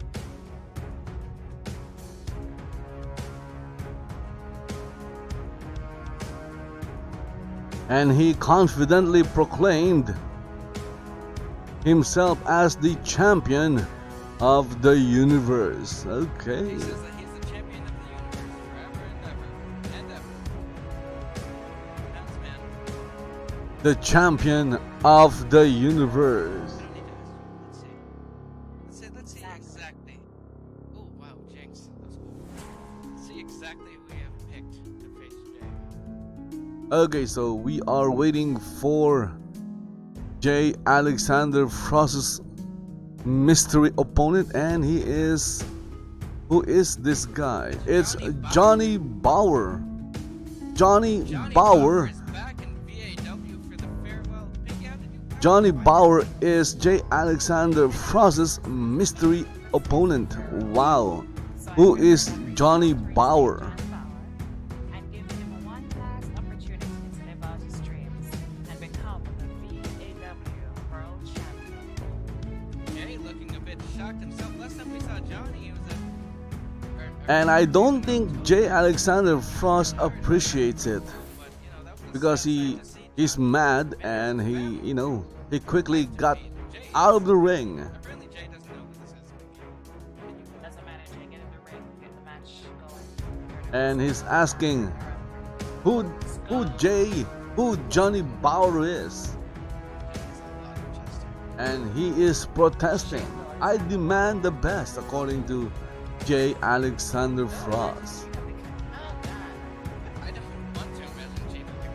Speaker 1: And he confidently proclaimed himself as the champion of the universe. Okay.
Speaker 2: He says that he's the champion of the universe forever and ever. Pounds man.
Speaker 1: The champion of the universe.
Speaker 2: I don't need to ask you. Let's see exactly. Oh wow, Jinx. That's cool. Let's see exactly who we have picked to face Jay.
Speaker 1: Okay, so we are waiting for J. Alexander Frost's mystery opponent, and he is. Who is this guy? It's Johnny Bauer. Johnny Bauer.
Speaker 2: is back in VAW for the farewell. Pinky, how did you find
Speaker 1: Johnny
Speaker 2: him?
Speaker 1: Bauer is J. Alexander Frost's mystery opponent. Wow.
Speaker 3: So
Speaker 1: Who
Speaker 3: I
Speaker 1: is
Speaker 3: recommend
Speaker 1: Johnny
Speaker 3: Johnny
Speaker 1: Bauer?
Speaker 3: and giving him one last opportunity to live out his dreams and become the VAW World Champion.
Speaker 2: Jay looking a bit shocked himself. Last time we saw Johnny, he was at.
Speaker 1: And I don't think J. Alexander Frost appreciates it
Speaker 2: But, you know, that was a
Speaker 1: because
Speaker 2: sad
Speaker 1: he
Speaker 2: sight to see.
Speaker 1: he's mad and he quickly got out of the ring.
Speaker 2: Apparently, Jay doesn't know who this is.
Speaker 3: Doesn't matter, Jay, get in the ring, get the match going.
Speaker 1: And he's asking who Johnny Bauer is, and he is protesting. I demand the best, according to J. Alexander Frost.
Speaker 3: Oh, God.
Speaker 2: I don't want to imagine Jay looking.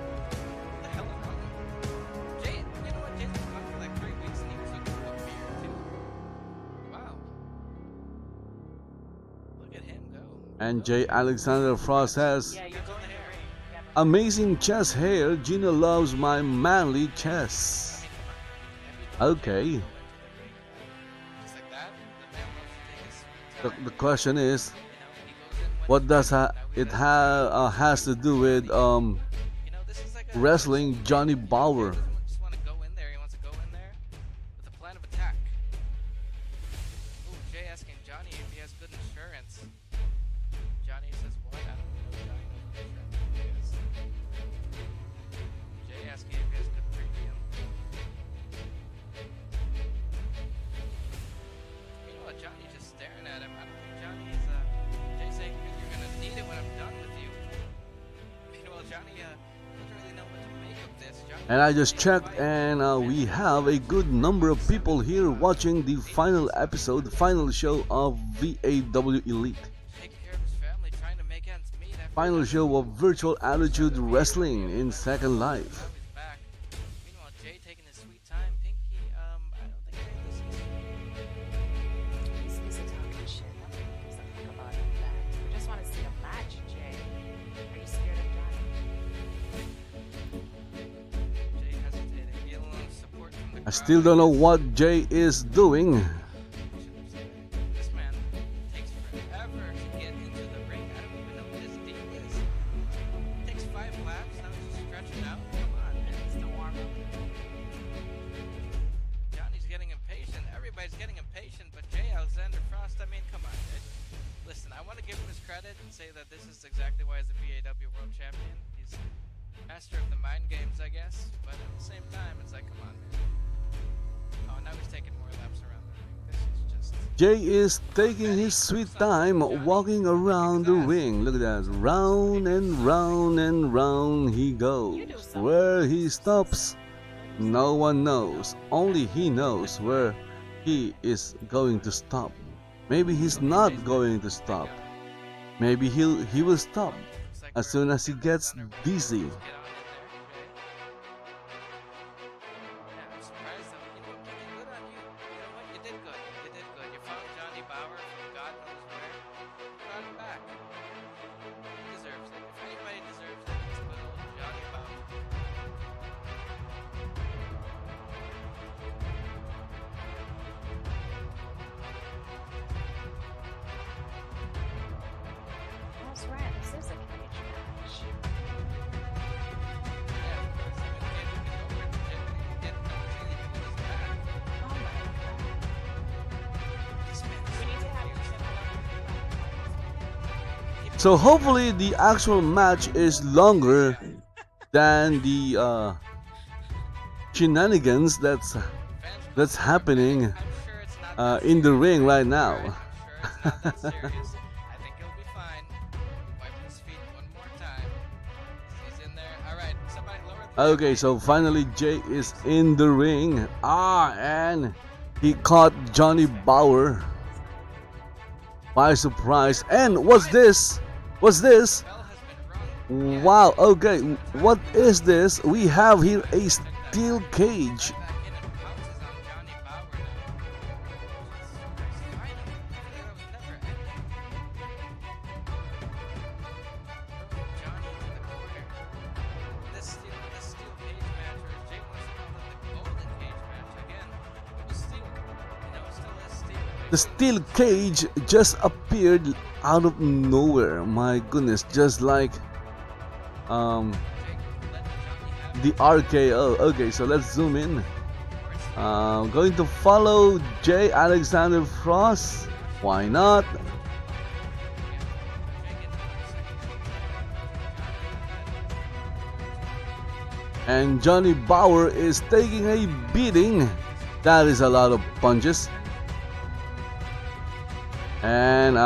Speaker 2: What the hell is wrong with him? Jay, you know what? Jay's been gone for like 3 weeks and he was looking a beer too. Wow. Look at him go.
Speaker 1: And J. Alexander Frost says,
Speaker 3: Yeah, you're going in the ring. Yeah, but
Speaker 1: amazing chest hair. Gina loves my manly chest. Okay.
Speaker 2: Just like that, the man loves to take his sweet time.
Speaker 1: The question is,
Speaker 2: You know, he goes in one
Speaker 1: what does
Speaker 2: now we
Speaker 1: it
Speaker 2: got-
Speaker 1: has to do with
Speaker 2: You know, this is like a
Speaker 1: wrestling Johnny Bauer?
Speaker 2: Jay doesn't just want to go in there. He wants to go in there with a plan of attack. Ooh, Jay asking Johnny if he has good insurance. Johnny says, "What? I don't know." Johnny knows what insurance is. Jay asking if he has good premium. You know what? Johnny just staring at him. I don't think Johnny is. Jay saying, "You're gonna need it when I'm done with you." Meanwhile, Johnny doesn't really know what to make of this. Johnny
Speaker 1: And I just checked, and we have a good number of people here watching the final episode, final show of VAW Elite.
Speaker 2: taking care of his family, trying to make ends meet. After
Speaker 1: Final show of Virtual Attitude Wrestling in Second Life.
Speaker 2: He's back. Meanwhile, Jay taking his sweet time. Pinky, I don't think Jay listens.
Speaker 3: he's busy talking shit. I don't give a fuck about that. We just want to see a match, Jay. Are you scared of Johnny?
Speaker 2: Jay hesitating. Get a little support from the
Speaker 1: I
Speaker 2: crowd.
Speaker 1: still don't know what Jay is doing.
Speaker 2: This man takes forever to get into the ring. I don't even know what his deal is. Takes 5 laps. Now he's just stretching out. Come on, man.
Speaker 3: It's the warm up.
Speaker 2: Johnny's getting impatient. Everybody's getting impatient, but Jay Alexander Frost, I mean, come on, Jay. Listen, I want to give him his credit and say that this is exactly why he's the VAW World Champion. He's master of the mind games, I guess. But at the same time, it's like, come on, man. Oh, now he's taking more laps around the ring. This is just...
Speaker 1: Jay is taking his sweet time walking around the ring. Look at that. Round and round and round he goes. Where he stops, no one knows. Only he knows where he is going to stop. Maybe he's not going to stop. Maybe he will stop
Speaker 2: looks like
Speaker 1: as soon as he gets dizzy.
Speaker 2: Get on in there, Jay. Yeah, I'm surprised though. You know, Pinky, good on you. You know what? You did good. You did good. You found Johnny Bauer from God knows where.
Speaker 1: So hopefully the actual match is longer than the shenanigans that's happening in the ring right now.
Speaker 2: I'm sure it's not that serious. I think he'll be fine. Wipe his feet one more time. He's in there. Alright, somebody lower the
Speaker 1: Okay, so finally Jay is in the ring. And he caught Johnny Bauer by surprise. And what's this? What's this?
Speaker 2: bell has been rung.
Speaker 1: Wow, okay, what is this? We have here a steel cage.
Speaker 2: Back in and pounces on Johnny Bauer now. Finally, that was never ending. Johnny to the corner. This steel cage match, or Jay wants to call it the golden cage match again. It was steel. You know, it still is steel.
Speaker 1: The steel cage just appeared out of nowhere. My goodness, just like
Speaker 2: Jake, let Johnny have
Speaker 1: the RKO. Okay, so let's zoom in. Going to follow Jay Alexander Frost. Why not? And Johnny Bauer is taking a beating. That is a lot of punches. And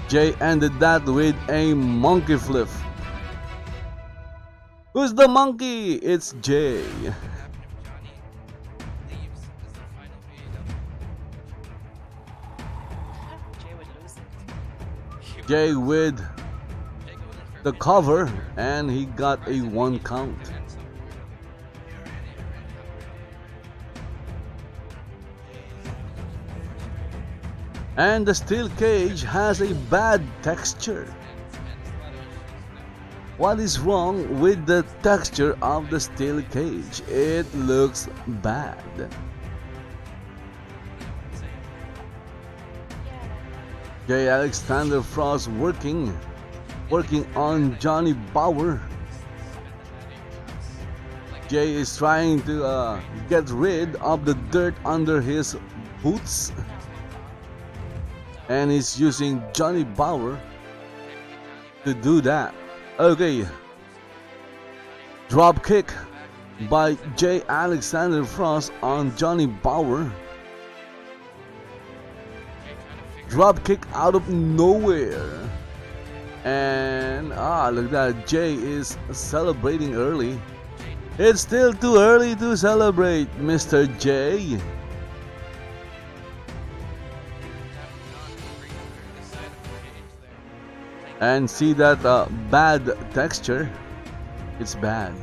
Speaker 1: Jay ended that with a monkey flip. Who's the monkey? It's Jay.
Speaker 2: What happened if Johnny leaves as the final VAW?
Speaker 3: Jay would lose it.
Speaker 1: Jay with
Speaker 2: Jay going in for
Speaker 1: the
Speaker 2: a
Speaker 1: cover, and he got a 1 count. And the steel cage has a bad texture. What is wrong with the texture of the steel cage? It looks bad. Jay Alexander Frost working on Johnny Bauer. Jay is trying to get rid of the dirt under his boots, and he's using Johnny Bauer to do that. Okay, drop kick by Jay Alexander Frost on Johnny Bauer. Drop kick out of nowhere. And look at that, Jay is celebrating early. It's still too early to celebrate, Mr. J. And see that bad texture? It's bad.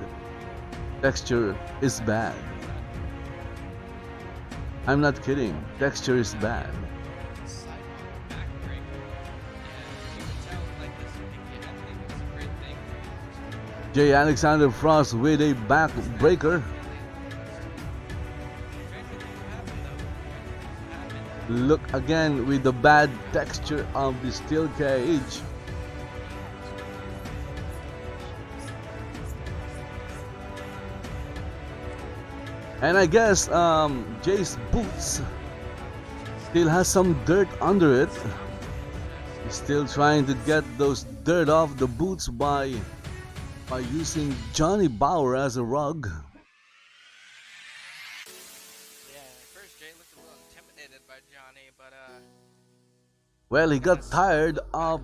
Speaker 1: Texture is bad. I'm not kidding. Texture is bad. Jay Alexander Frost with a backbreaker. Look again with the bad texture of the steel cage. And I guess Jay's boots still has some dirt under it. He's still trying to get those dirt off the boots by using Johnny Bauer as a rug.
Speaker 2: Yeah, at first Jay looked a little intimidated by Johnny, but
Speaker 1: Well, he got tired of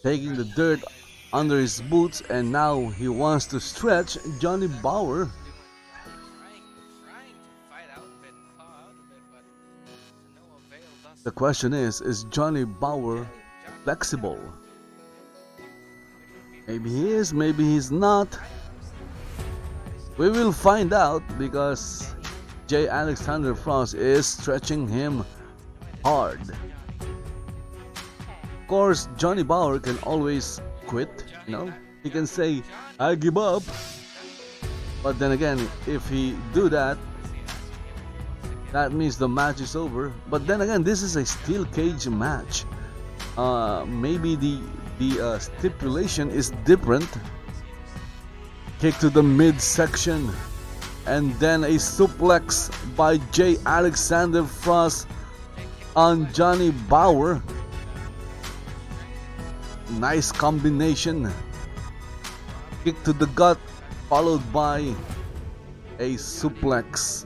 Speaker 1: taking the dirt under his boots, and now he wants to stretch Johnny Bauer.
Speaker 2: trying to fight out a bit and claw out a bit, but to no avail thus
Speaker 1: The question is Johnny Bauer flexible? Maybe he is, maybe he's not. We will find out, because Jay Alexander Frost is stretching him hard. Of course, Johnny Bauer can always quit, he can say, I give up. But then again, if he do that, that means the match is over. But then again, this is a steel cage match. Maybe the stipulation is different. Kick to the midsection, and then a suplex by Jay Alexander Frost on Johnny Bauer. Nice combination. Kick to the gut, followed by a suplex.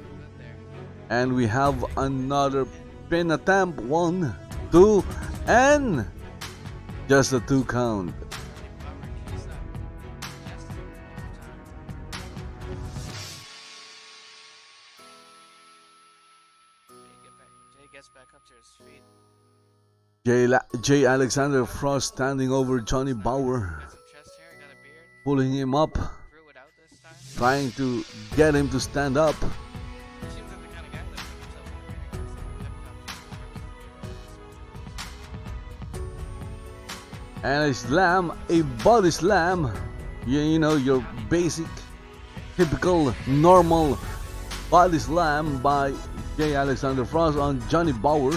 Speaker 1: And we have another pin attempt. 1, 2, and just a 2 count.
Speaker 2: Jay gets back up to his feet.
Speaker 1: Jay Alexander Frost standing over Johnny Bauer,
Speaker 2: Got some chest hair, got a beard.
Speaker 1: pulling him up,
Speaker 2: Grew it out this time.
Speaker 1: trying to get him to stand up.
Speaker 2: He seems like the kind of guy that puts himself in the mirror.
Speaker 1: And a slam, a body slam. You know, your basic, typical, normal body slam by Jay Alexander Frost on Johnny Bauer.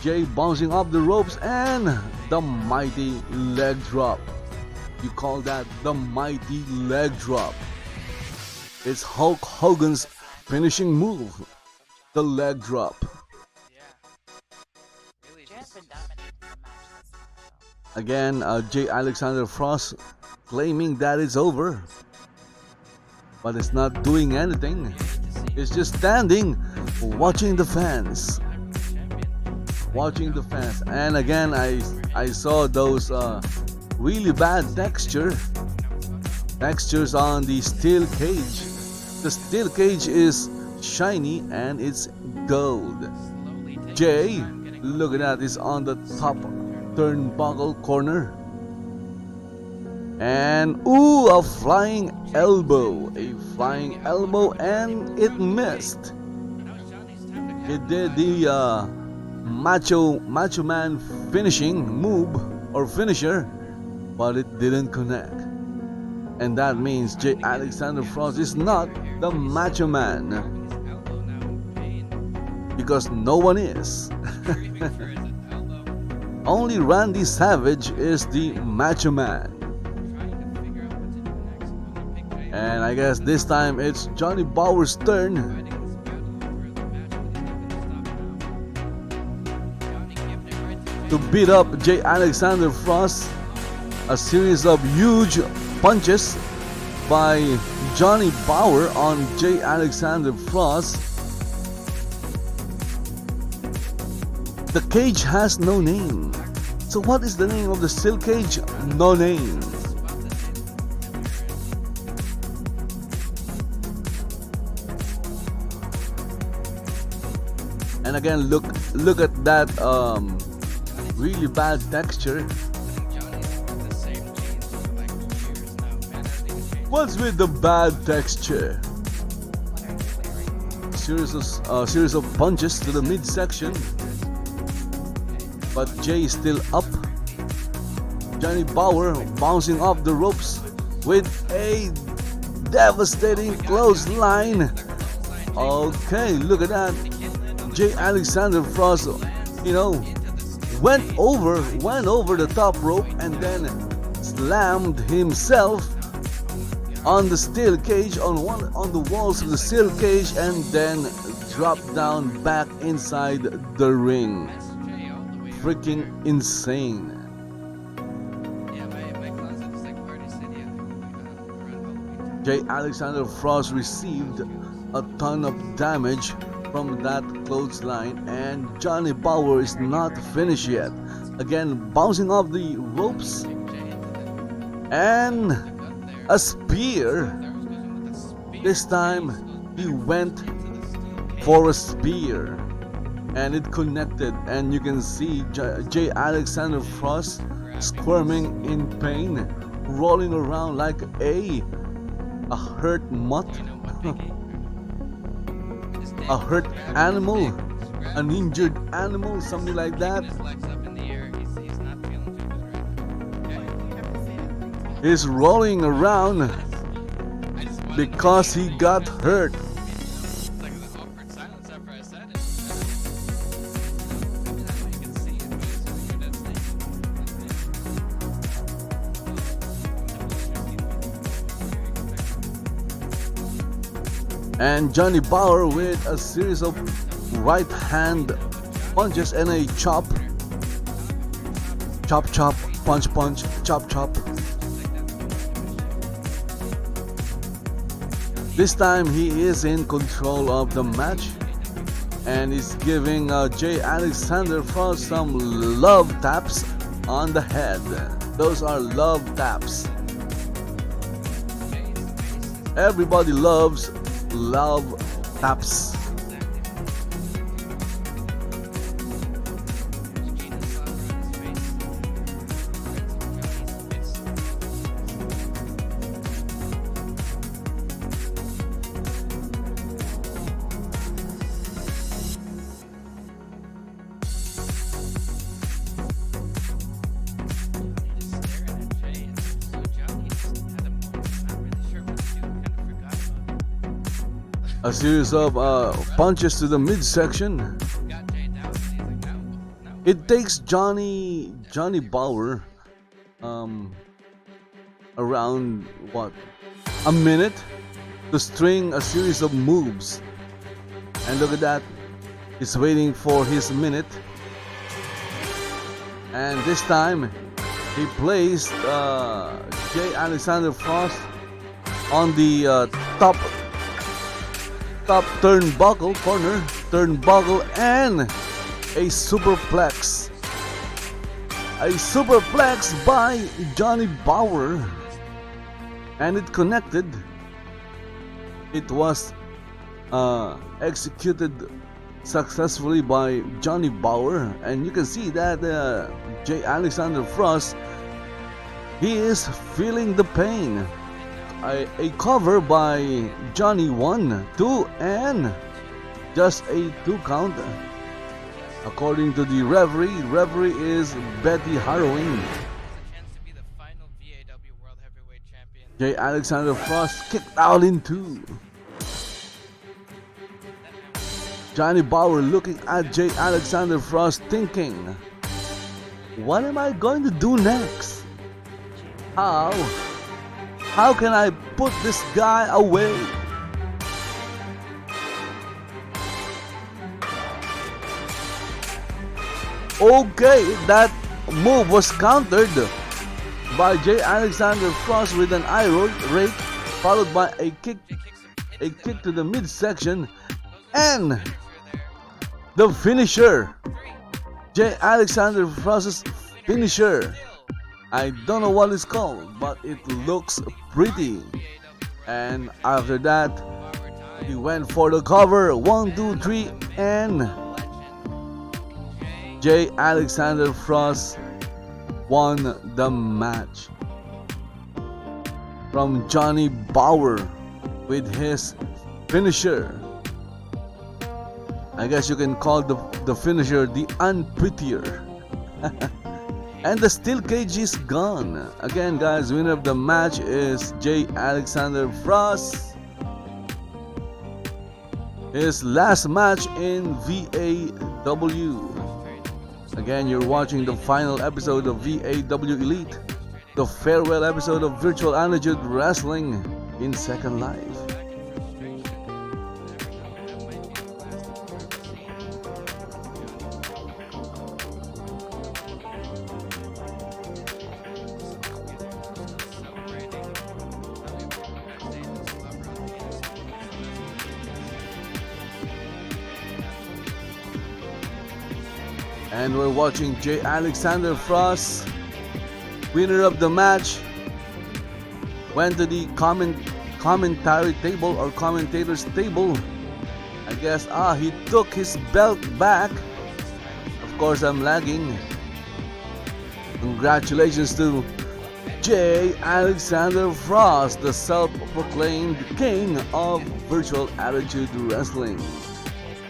Speaker 1: Jay bouncing off the ropes and the mighty leg drop. You call that the mighty leg drop. It's Hulk Hogan's finishing move, the leg drop.
Speaker 2: Yeah. Really
Speaker 3: Jay has
Speaker 2: just
Speaker 3: been dominating the match thus far, though.
Speaker 1: Again, Jay Alexander Frost claiming that it's over, but it's not doing anything. It's just standing, watching the fans. Watching the fans. And again, I saw those really bad textures on the steel cage. The steel cage is shiny and it's gold. Jay, look at that, is on the top turnbuckle corner. And ooh, a flying elbow. A flying elbow, and it missed. It did the Macho Man finishing move or finisher, but it didn't connect. And that means Jay Alexander Frost is not the Macho Man, because no one is. Only Randy Savage is the Macho Man. And I guess this time it's Johnny Bauer's turn. To beat up Jay Alexander Frost. A series of huge punches by Johnny Bauer on Jay Alexander Frost. The cage has no name. So what is the name of the steel cage? No name. And again, look at that really bad texture. What's with the bad texture? Series of punches to the midsection, but Jay is still up. Johnny Bauer bouncing off the ropes with a devastating clothesline. Okay, look at that. Jay Alexander Frost, went over the top rope and then slammed himself on the steel cage, on the walls of the steel cage, and then dropped down back inside the ring. Freaking insane. Jay Alexander Frost received a ton of damage from that clothesline, and Johnny Bauer is not finished yet. Again, bouncing off the ropes, and a spear. This time he went for a spear, and it connected, and you can see Jay Alexander Frost squirming in pain, rolling around like a hurt mutt. A hurt animal, an injured animal, something like that. He's rolling around because he got hurt. And Johnny Bauer with a series of right hand punches and a chop, punch, chop. This time he is in control of the match and is giving Jay Alexander Frost some love taps on the head. Those are love taps. Everybody loves love taps. A series of punches to the midsection. It takes Johnny Bauer around what, a minute to string a series of moves. And look at that, he's waiting for his minute. And this time he placed Jay Alexander Frost on the top turnbuckle, and a superplex. A superplex by Johnny Bauer, and it connected. It was executed successfully by Johnny Bauer, and you can see that Jay Alexander Frost, he is feeling the pain. A cover by Johnny 1, 2, and just a 2 count. According to the referee is Betty Harrowing. Jay Alexander Frost kicked out in 2. Johnny Bauer looking at Jay Alexander Frost thinking, what am I going to do next? How can I put this guy away? Okay, that move was countered by Jay Alexander Frost with an eye rake, followed by a kick to the midsection, and the finisher. Jay Alexander Frost's finisher. I don't know what it's called, but it looks pretty. And after that, he went for the cover. 1, 2, 3, and Jay Alexander Frost won the match from Johnny Bauer with his finisher. I guess you can call the finisher the unprettier. And the steel cage is gone. Again, guys, winner of the match is Jay Alexander Frost. His last match in VAW. Again, you're watching the final episode of VAW Elite, the farewell episode of Virtual Attitude Wrestling in Second Life. And we're watching Jay Alexander Frost, winner of the match, went to the commentary table or commentator's table. I guess he took his belt back. Of course, I'm lagging. Congratulations to Jay Alexander Frost, the self-proclaimed king of Virtual Attitude Wrestling,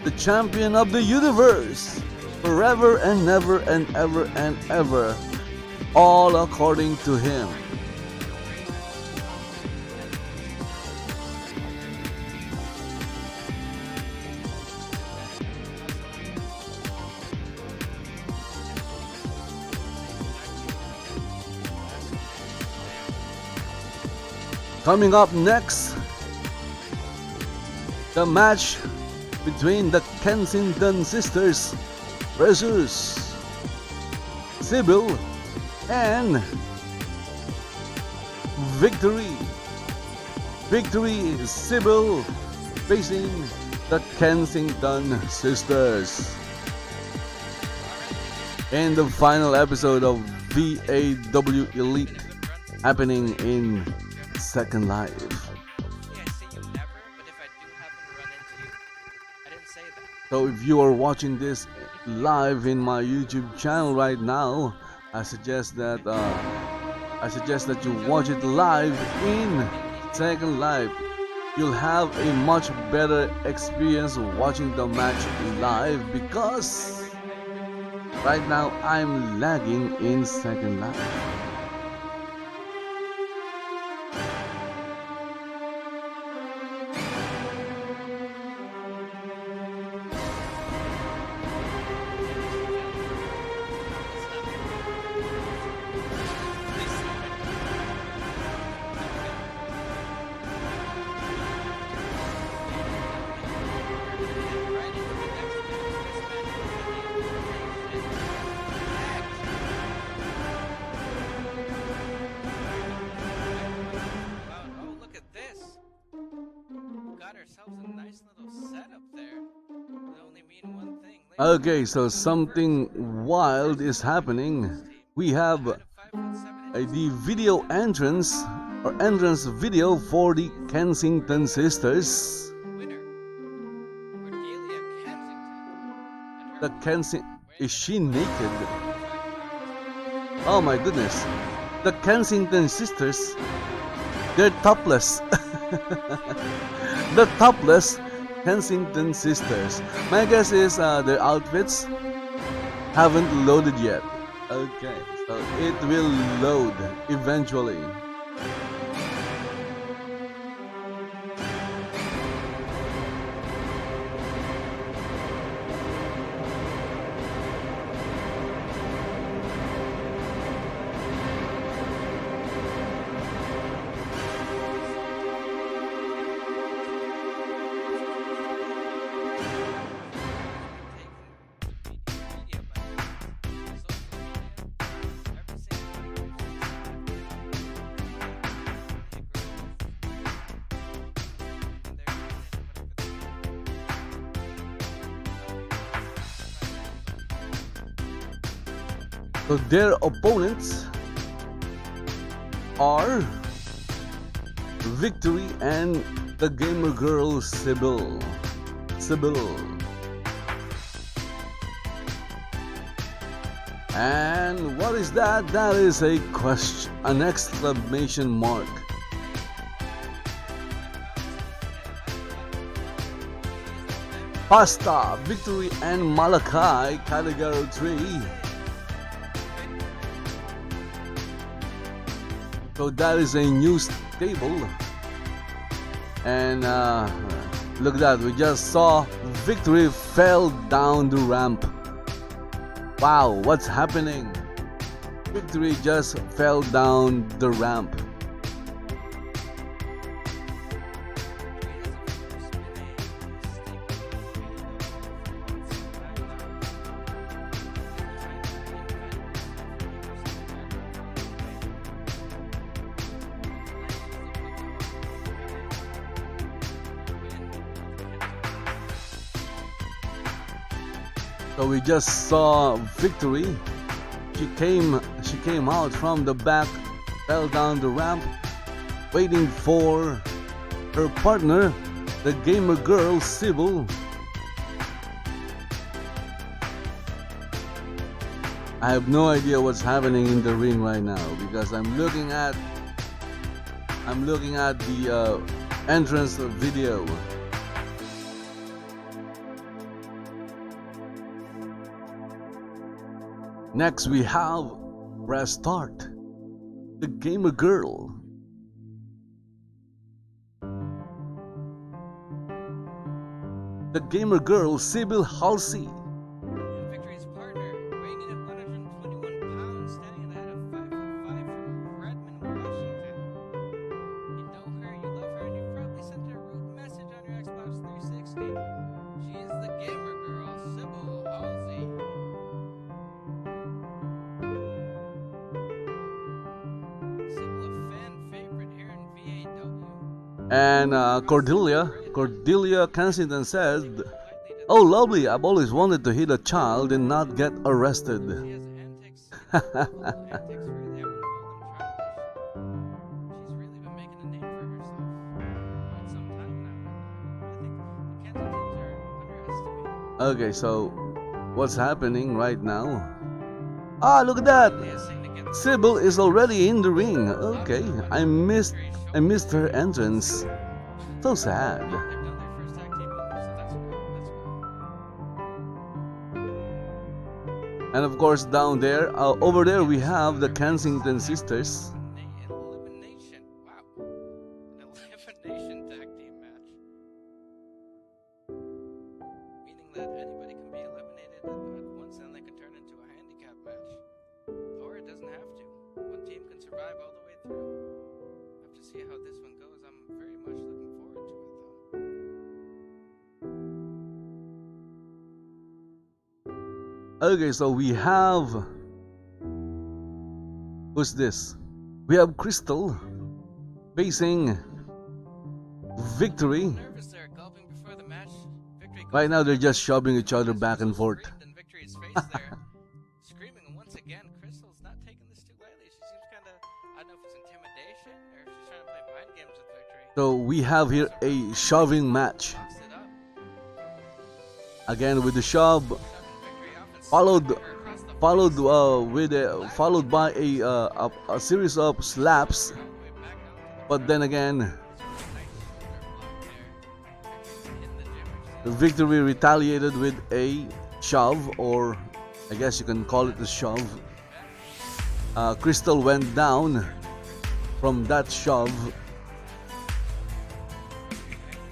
Speaker 1: the champion of the universe, forever and never and ever and ever, all according to him. Coming up next, the match between the Kensington sisters versus Sybil and Victory. Victory is Sybil facing the Kensington sisters. In the final episode of VAW Elite happening in Second Life.
Speaker 2: Yeah, I say you never, but if I do happen to run into you, I didn't say that.
Speaker 1: So if you are watching this live in my YouTube channel right now, I suggest that you watch it live in Second Life. You'll have a much better experience watching the match live because right now I'm lagging in Second Life. Okay, so something wild is happening. We have the video entrance or entrance video for the Kensington sisters. The is she naked? Oh my goodness. The Kensington sisters, they're topless. The topless Kensington sisters. My guess is their outfits haven't loaded yet. Okay, so it will load eventually. So their opponents are Victory and the gamer girl Sybil. And what is that? That is a question, an exclamation mark. Pasta, Victory and Malachi, category 3. So that is a new stable. And look at that, we just saw Victory fell down the ramp. Wow, what's happening? Victory just fell down the ramp. So we just saw Victory. She came out from the back, fell down the ramp, waiting for her partner, the gamer girl Sybil. I have no idea what's happening in the ring right now because I'm looking at the entrance video. Next we have press start. The gamer girl. The gamer girl Sybil Halsey.
Speaker 2: Victory's partner, weighing in at 121 pounds, standing at the head of 5'5" from Redmond, Washington. You know her, you love her, and you probably sent her a rude message on your Xbox 360. She is
Speaker 1: And Cordelia Kensington said, "Oh, lovely! I've always wanted to hit a child and not get arrested."
Speaker 2: She has antics. Antics really. I wouldn't call them childish. She's really been making a name for herself for quite some time now. I think the Kensingtons are underestimated.
Speaker 1: Okay, so what's happening right now? Ah, look at that!
Speaker 2: Leah saying to get
Speaker 1: Sybil is already in the ring. Okay, I missed her entrance. So sad.
Speaker 2: They've done their first tag team move, so that's cool. That's cool.
Speaker 1: And of course, down there, over there, we have the Kensington sisters.
Speaker 2: Elimination. Wow. An elimination tag team match. Meaning that anybody can be eliminated at once and they can turn into a handicap match. Or it doesn't have to. One team can survive all the way through. Have to see how this one goes. I'm very much looking forward to it though.
Speaker 1: Okay, so we have... Who's this? We have Crystal facing Victory.
Speaker 2: Nervous there, gulping before the match. Victory goes
Speaker 1: Right now, they're just shoving each other back and forth.
Speaker 2: screamed in Victory's face there. Screaming, and once again, Crystal's not taking this too lightly. She seems kind of, I don't know if it's intimidation or if she's trying to play mind games with Victory.
Speaker 1: So we have here a shoving match.
Speaker 2: Box it up.
Speaker 1: Again with the shove,
Speaker 2: Shoving Victory off and
Speaker 1: followed
Speaker 2: slapping her across the
Speaker 1: followed by a series of slaps.
Speaker 2: all the way back out to the
Speaker 1: But then again,
Speaker 2: nice shoulder block there. Victory's been hitting the gym, which is
Speaker 1: Victory retaliated with a shove, or I guess you can call it a shove. Crystal went down from that shove.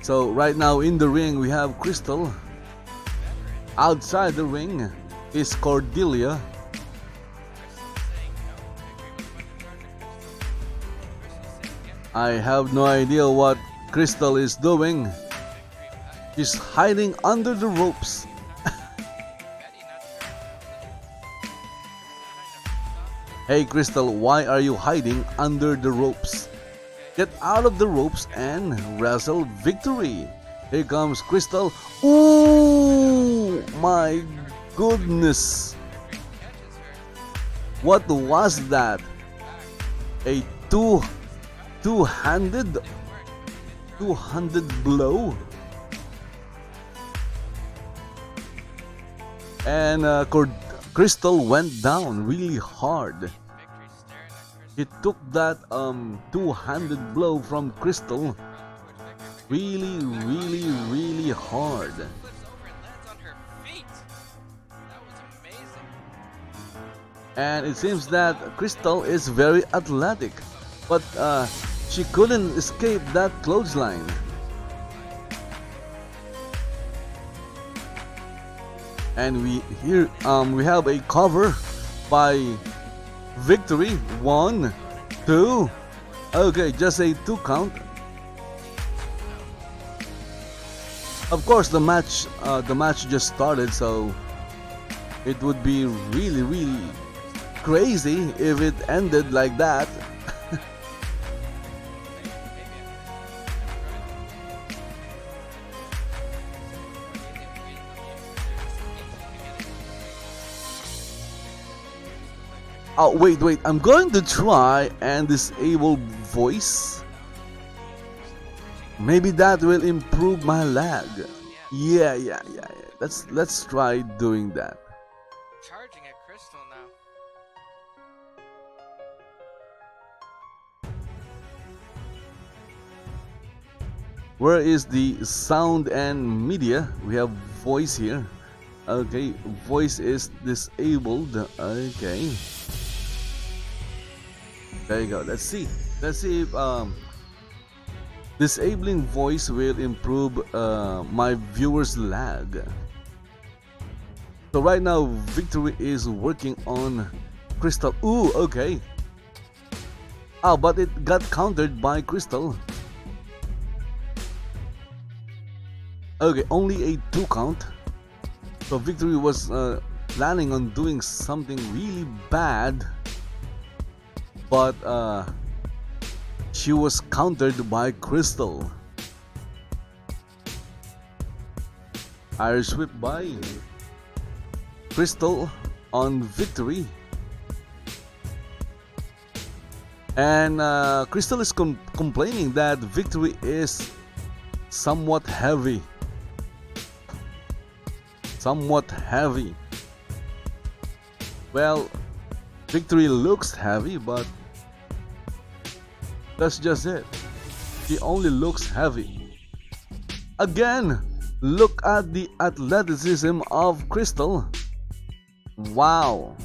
Speaker 1: So right now in the ring we have Crystal. Outside the ring is Cordelia. I have no idea what Crystal is doing. She's hiding under the ropes. Hey Crystal, why are you hiding under the ropes? Get out of the ropes and wrestle Victory. Here comes Crystal. Ooh, my goodness. What was that? A two-handed blow? And Crystal went down really hard. He took that two-handed blow from Crystal really hard. And it seems that Crystal is very athletic, but she couldn't escape that clothesline. And we have a cover by Victory. 1, 2. Okay, just a 2 count. Of course, the match just started, so it would be really crazy if it ended like that. Oh, wait, I'm going to try and disable voice. Maybe that will improve my lag. Yeah. Let's try doing that.
Speaker 2: Charging at Crystal now.
Speaker 1: Where is the sound and media? We have voice here. Okay, voice is disabled. Okay. There you go. Let's see if disabling voice will improve my viewers lag. So right now Victory is working on Crystal. Ooh, okay. But it got countered by Crystal. Okay, only a 2 count. So Victory was planning on doing something really bad, but she was countered by Crystal. Irish whip by Crystal on Victory. And Crystal is complaining that Victory is somewhat heavy. Somewhat heavy. Well, Victory looks heavy, but that's just it. She only looks heavy. Again, look at the athleticism of Crystal. Wow.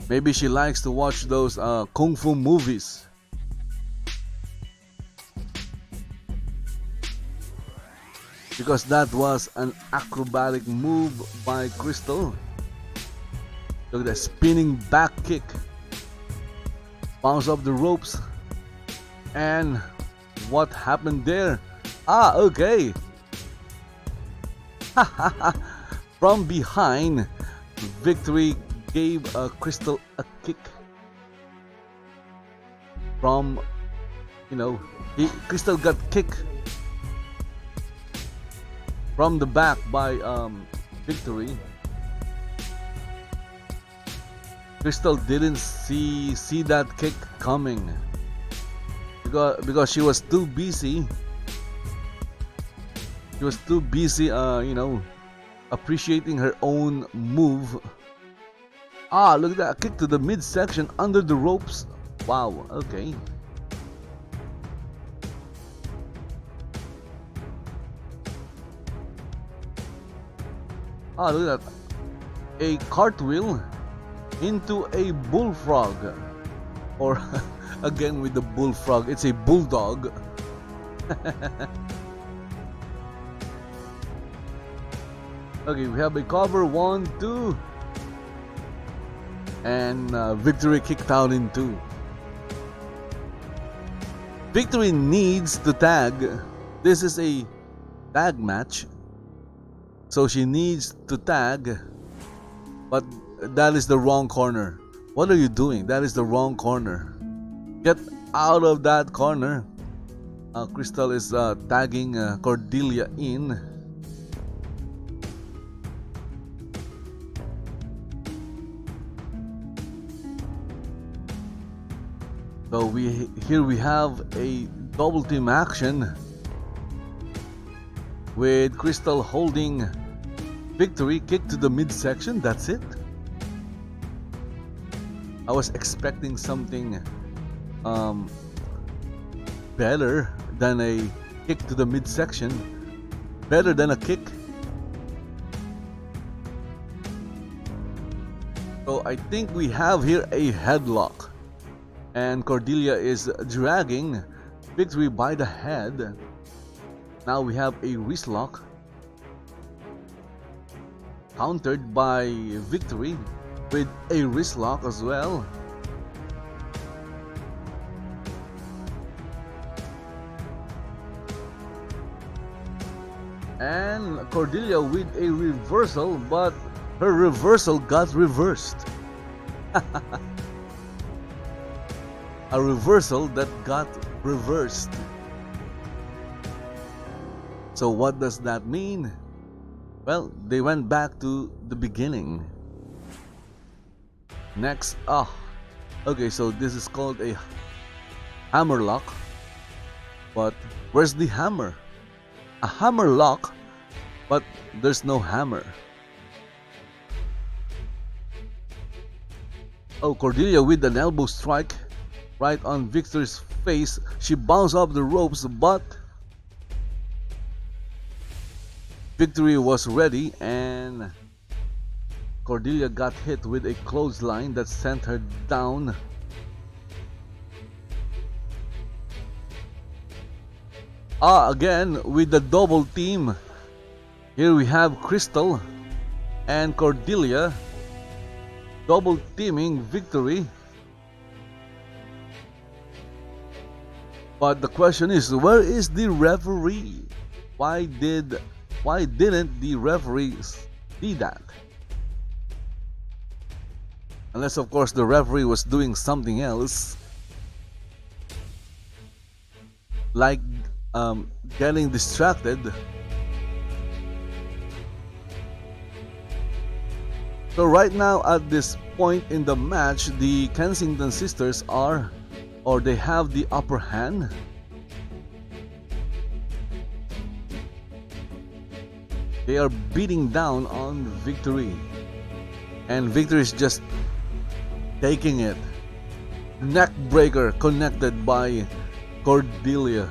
Speaker 1: Maybe she likes to watch those kung fu movies. Because that was an acrobatic move by Crystal. Look at that spinning back kick. Bounce off the ropes. And what happened there? Ah, okay. From behind, Victory gave Crystal a kick. From, Crystal got kicked from the back by Victory. Crystal didn't see that kick coming because she was too busy. She was too busy, appreciating her own move. Ah, look at that kick to the midsection under the ropes. Wow. Okay. Ah, look at that. A cartwheel into a bullfrog. Or, again with the bullfrog, it's a bulldog. Okay, we have a cover, 1, 2. And Victory kicked out in 2. Victory needs to tag. This is a tag match. So she needs to tag, but that is the wrong corner. What are you doing? That is the wrong corner. Get out of that corner. Crystal is tagging Cordelia in. So here we have a double team action with Crystal holding Victory, kick to the midsection. That's it. I was expecting something better than a kick to the midsection. Better than a kick. So I think we have here a headlock. And Cordelia is dragging Victory by the head. Now we have a wrist lock. Countered by Victory with a wrist lock as well. And Cordelia with a reversal, but her reversal got reversed. A reversal that got reversed. So what does that mean? Well, they went back to the beginning. Next, okay, so this is called a hammer lock. But where's the hammer? A hammer lock, but there's no hammer. Oh, Cordelia with an elbow strike right on Victory's face. She bounced off the ropes, but Victory was ready, and Cordelia got hit with a clothesline that sent her down. Again with the double team. Here we have Crystal and Cordelia double teaming Victory. But the question is, where is the referee? Why didn't the referee see that? Unless, of course, the referee was doing something else, like getting distracted. So right now at this point in the match, the Kensington sisters are, or they have the upper hand. They are beating down on Victory, and Victory is just taking it. Neck breaker connected by Cordelia.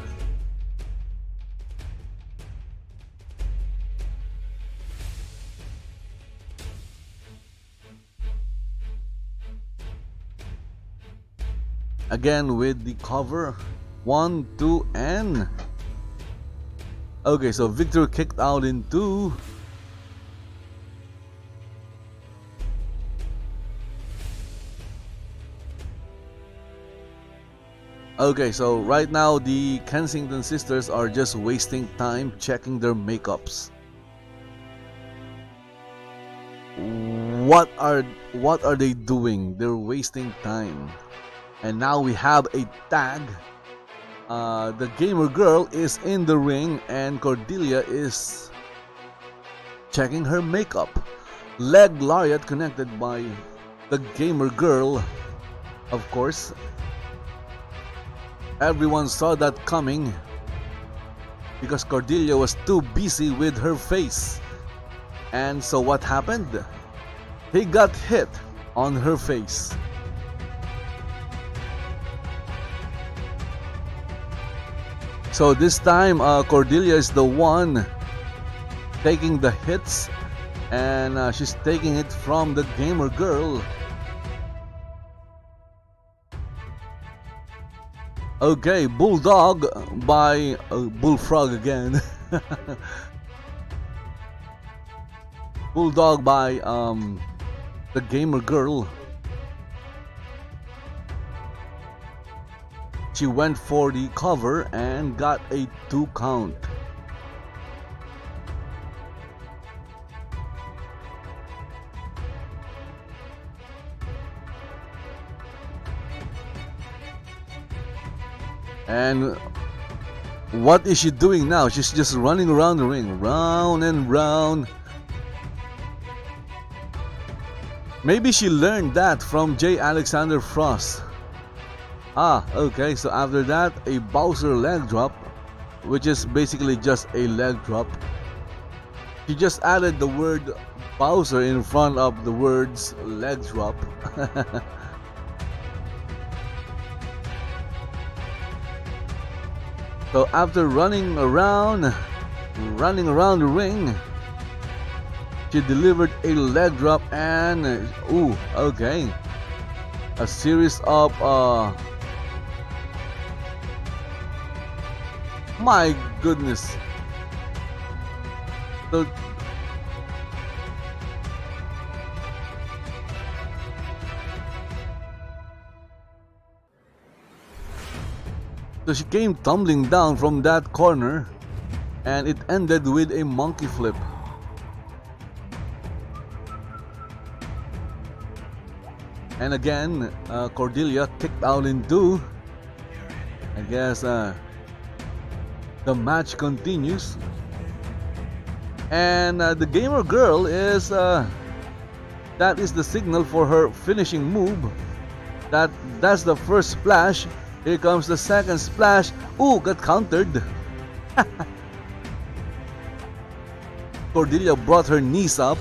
Speaker 1: Again with the cover. 1, 2, and okay, so Victor kicked out in 2. Okay, so right now the Kensington sisters are just wasting time checking their makeups. What are they doing? They're wasting time. And now we have a tag. The gamer girl is in the ring and Cordelia is checking her makeup. Leg lariat connected by the gamer girl. Of course, everyone saw that coming because Cordelia was too busy with her face. And so what happened? He got hit on her face. So this time Cordelia is the one taking the hits, and she's taking it from the gamer girl. Okay, Bulldog by Bullfrog again. Bulldog by the gamer girl. She went for the cover and got a 2 count. And what is she doing now? She's just running around the ring, round and round. Maybe she learned that from J. Alexander Frost. Okay, so after that, a Bowser leg drop, which is basically just a leg drop. She just added the word Bowser in front of the words leg drop. So after running around the ring, she delivered a leg drop and okay, a series of my goodness. So she came tumbling down from that corner, and it ended with a monkey flip. And again, Cordelia kicked out in 2. I guess the match continues. And the gamer girl is that is the signal for her finishing move. That's the first splash. Here comes the second splash. Got countered. Cordelia brought her knees up.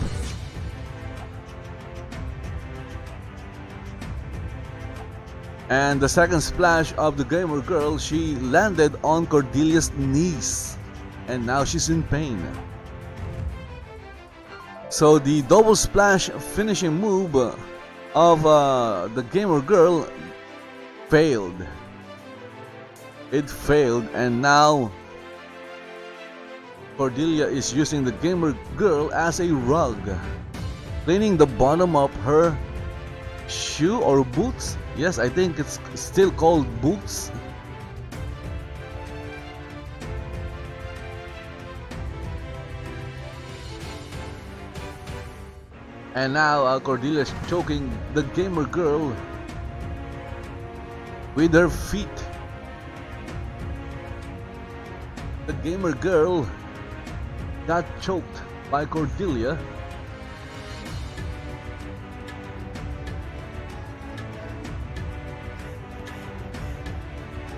Speaker 1: And the second splash of the gamer girl, she landed on Cordelia's knees. And now she's in pain. So the double splash finishing move of the gamer girl failed. It failed, and now Cordelia is using the gamer girl as a rug, cleaning the bottom of her shoe or boots. Yes, I think it's still called boots. And now Cordelia is choking the gamer girl with her feet. The gamer girl got choked by Cordelia.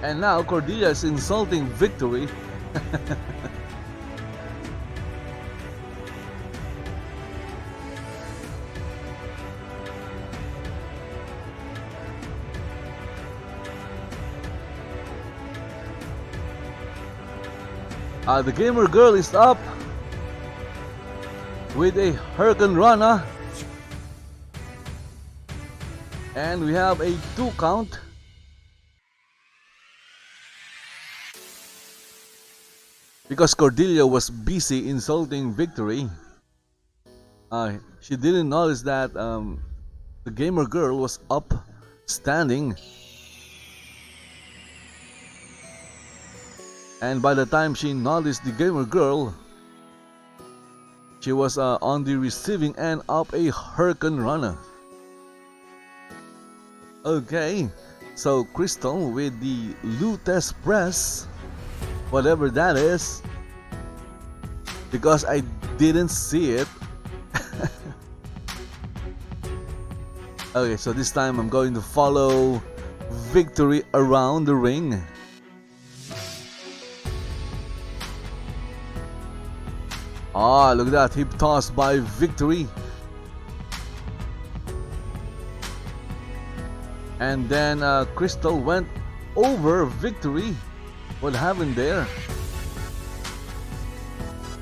Speaker 1: And now Cordelia is insulting Victory. The gamer girl is up with a Hurricane Rana. And we have a 2 count. Because Cordelia was busy insulting Victory, she didn't notice that the gamer girl was up, standing. And by the time she noticed the gamer girl, she was on the receiving end of a Hurricane Runner. Okay, so Crystal with the Lutess press, whatever that is, because I didn't see it. Okay, so this time I'm going to follow Victory around the ring. Look at that, hip toss by Victory. And then Crystal went over Victory. What happened there?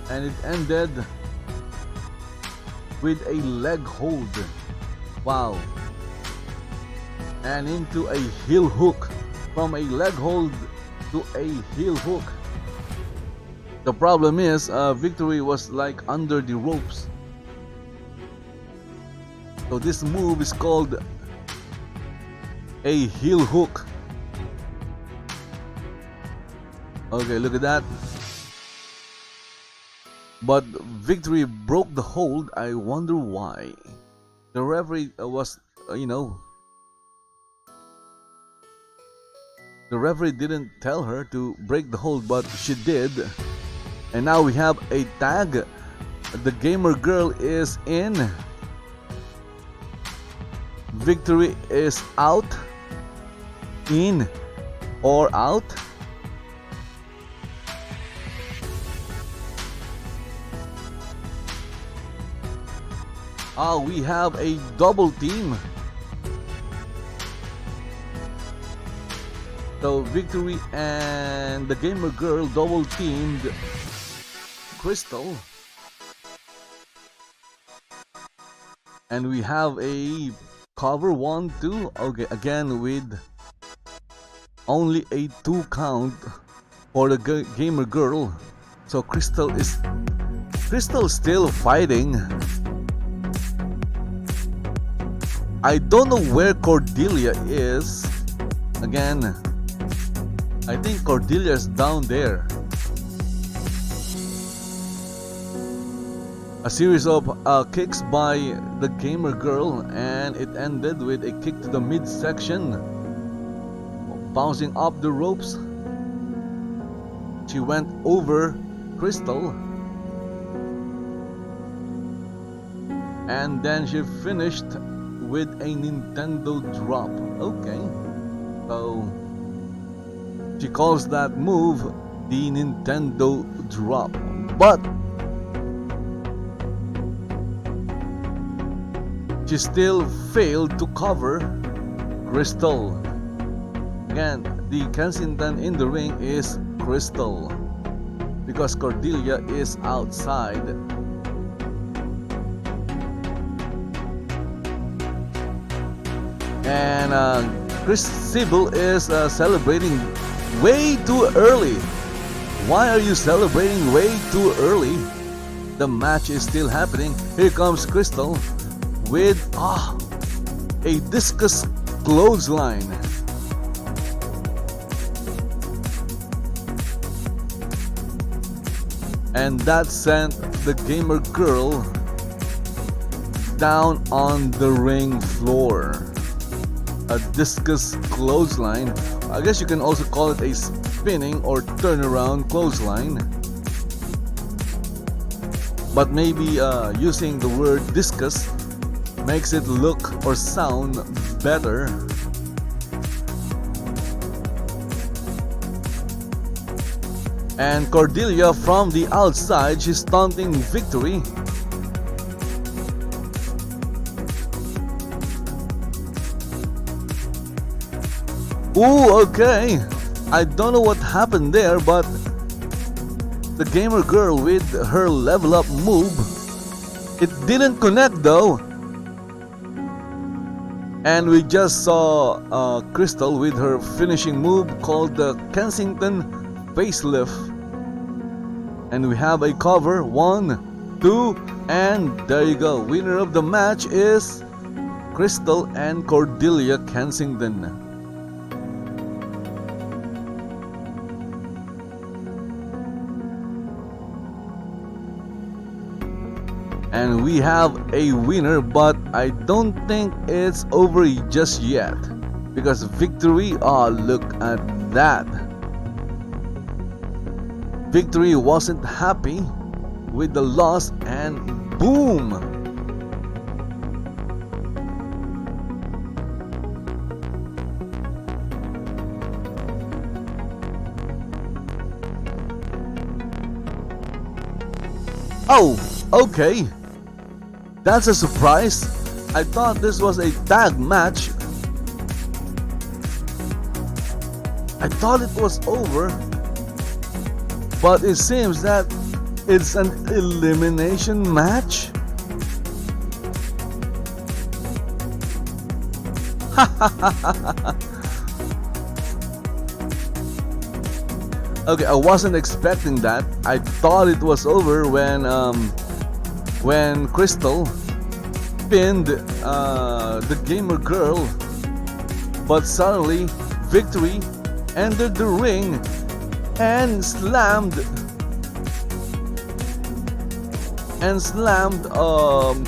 Speaker 1: And it ended with a leg hold. Wow. And into a heel hook. From a leg hold to a heel hook. The problem is Victory was like under the ropes. So this move is called a heel hook. Okay, look at that. But Victory broke the hold. I wonder why. The referee was, the referee didn't tell her to break the hold, but she did. And now we have a tag. The gamer girl is in. Victory is out. In or out. We have a double team. So Victory and the gamer girl double teamed Crystal. And we have a cover 1-2. Okay, again with only a 2 count for the gamer girl. So Crystal still fighting. I don't know where Cordelia is. Again, I think Cordelia is down there. A series of kicks by the gamer girl, and it ended with a kick to the midsection. Bouncing up the ropes, she went over Crystal, and then she finished with a Nintendo drop. Okay, so she calls that move the Nintendo drop, but she still failed to cover Crystal. Again, the Kensington in the ring is Crystal because Cordelia is outside. And Sociable is celebrating way too early. Why are you celebrating way too early? The match is still happening. Here comes Crystal with a discus clothesline. And that sent the gamer girl down on the ring floor. A discus clothesline. I guess you can also call it a spinning or turnaround clothesline. But maybe using the word discus makes it look or sound better. And Cordelia from the outside, she's taunting Victory. Ooh, okay. I don't know what happened there, but the gamer girl with her level up move, it didn't connect though. And we just saw Crystal with her finishing move called the Kensington Facelift. And we have a cover, 1, 2, and there you go. Winner of the match is Crystal and Cordelia Kensington. And we have a winner, but I don't think it's over just yet. Because Victory, look at that. Victory wasn't happy with the loss, and boom! Oh, okay. That's a surprise. I thought this was a tag match. I thought it was over. But it seems that it's an elimination match. Okay, I wasn't expecting that. I thought it was over when Crystal pinned the gamer girl, but suddenly Victory entered the ring and slammed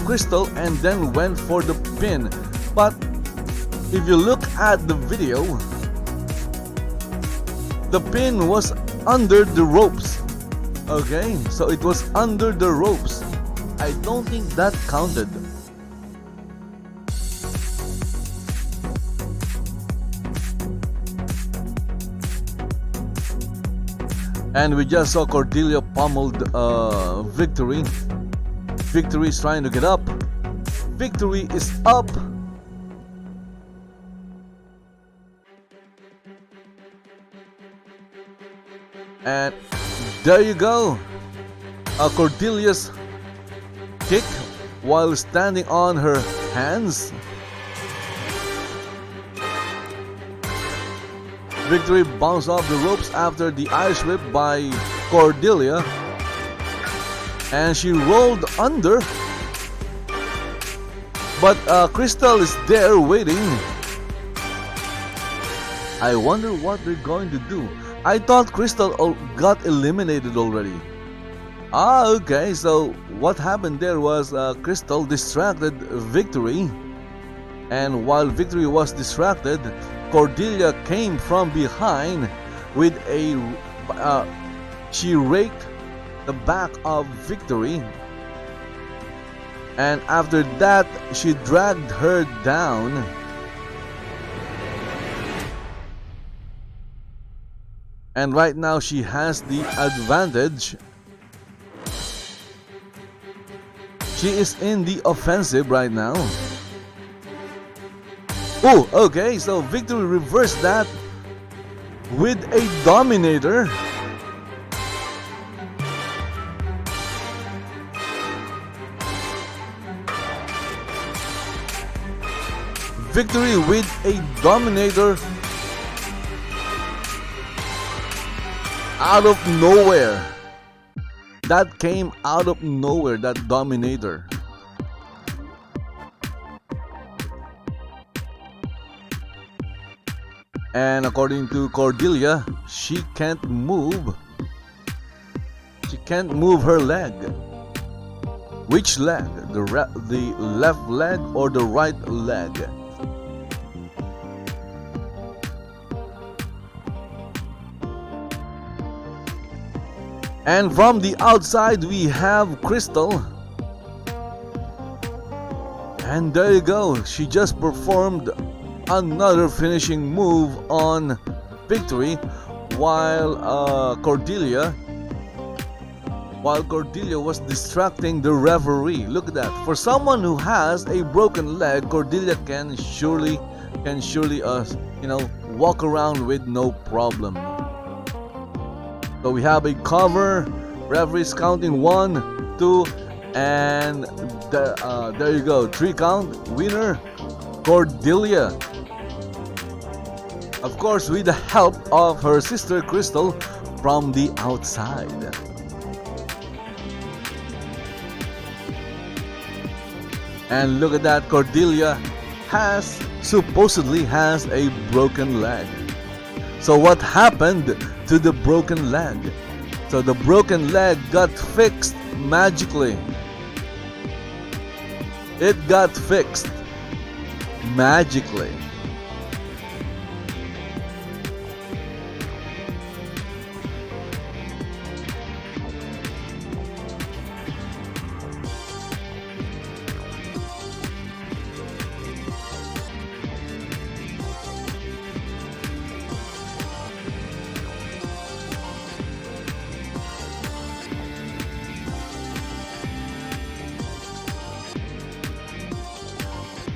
Speaker 1: Crystal and then went for the pin. But if you look at the video, the pin was under the ropes. Okay, so it was under the ropes. I don't think that counted. And we just saw Cordelia pummeled Victory. Victory is trying to get up. Victory is up. And there you go. Cordelia's kick while standing on her hands. Victory bounced off the ropes after the Irish whip by Cordelia, and she rolled under. But Crystal is there waiting. I wonder what they're going to do. I thought Crystal got eliminated already. Okay, so what happened there was Crystal distracted Victory, and while Victory was distracted, Cordelia came from behind with she raked the back of Victory, and after that she dragged her down. And right now she has the advantage. She is in the offensive right now. Oh, okay, so Victory reversed that with a Dominator. Victory with a Dominator out of nowhere. That came out of nowhere, that Dominator. And according to Cordelia, she can't move. She can't move her leg. Which leg? The left leg or the right leg? And from the outside we have Crystal. And there you go. She just performed another finishing move on Victory, while Cordelia was distracting the referee. Look at that. For someone who has a broken leg, Cordelia can surely walk around with no problem. So we have a cover. Referee's counting 1, 2, and there you go. 3 count. Winner, Cordelia. Of course, with the help of her sister Crystal from the outside. And look at that, Cordelia supposedly has a broken leg. So what happened to the broken leg? So the broken leg got fixed magically. It got fixed magically.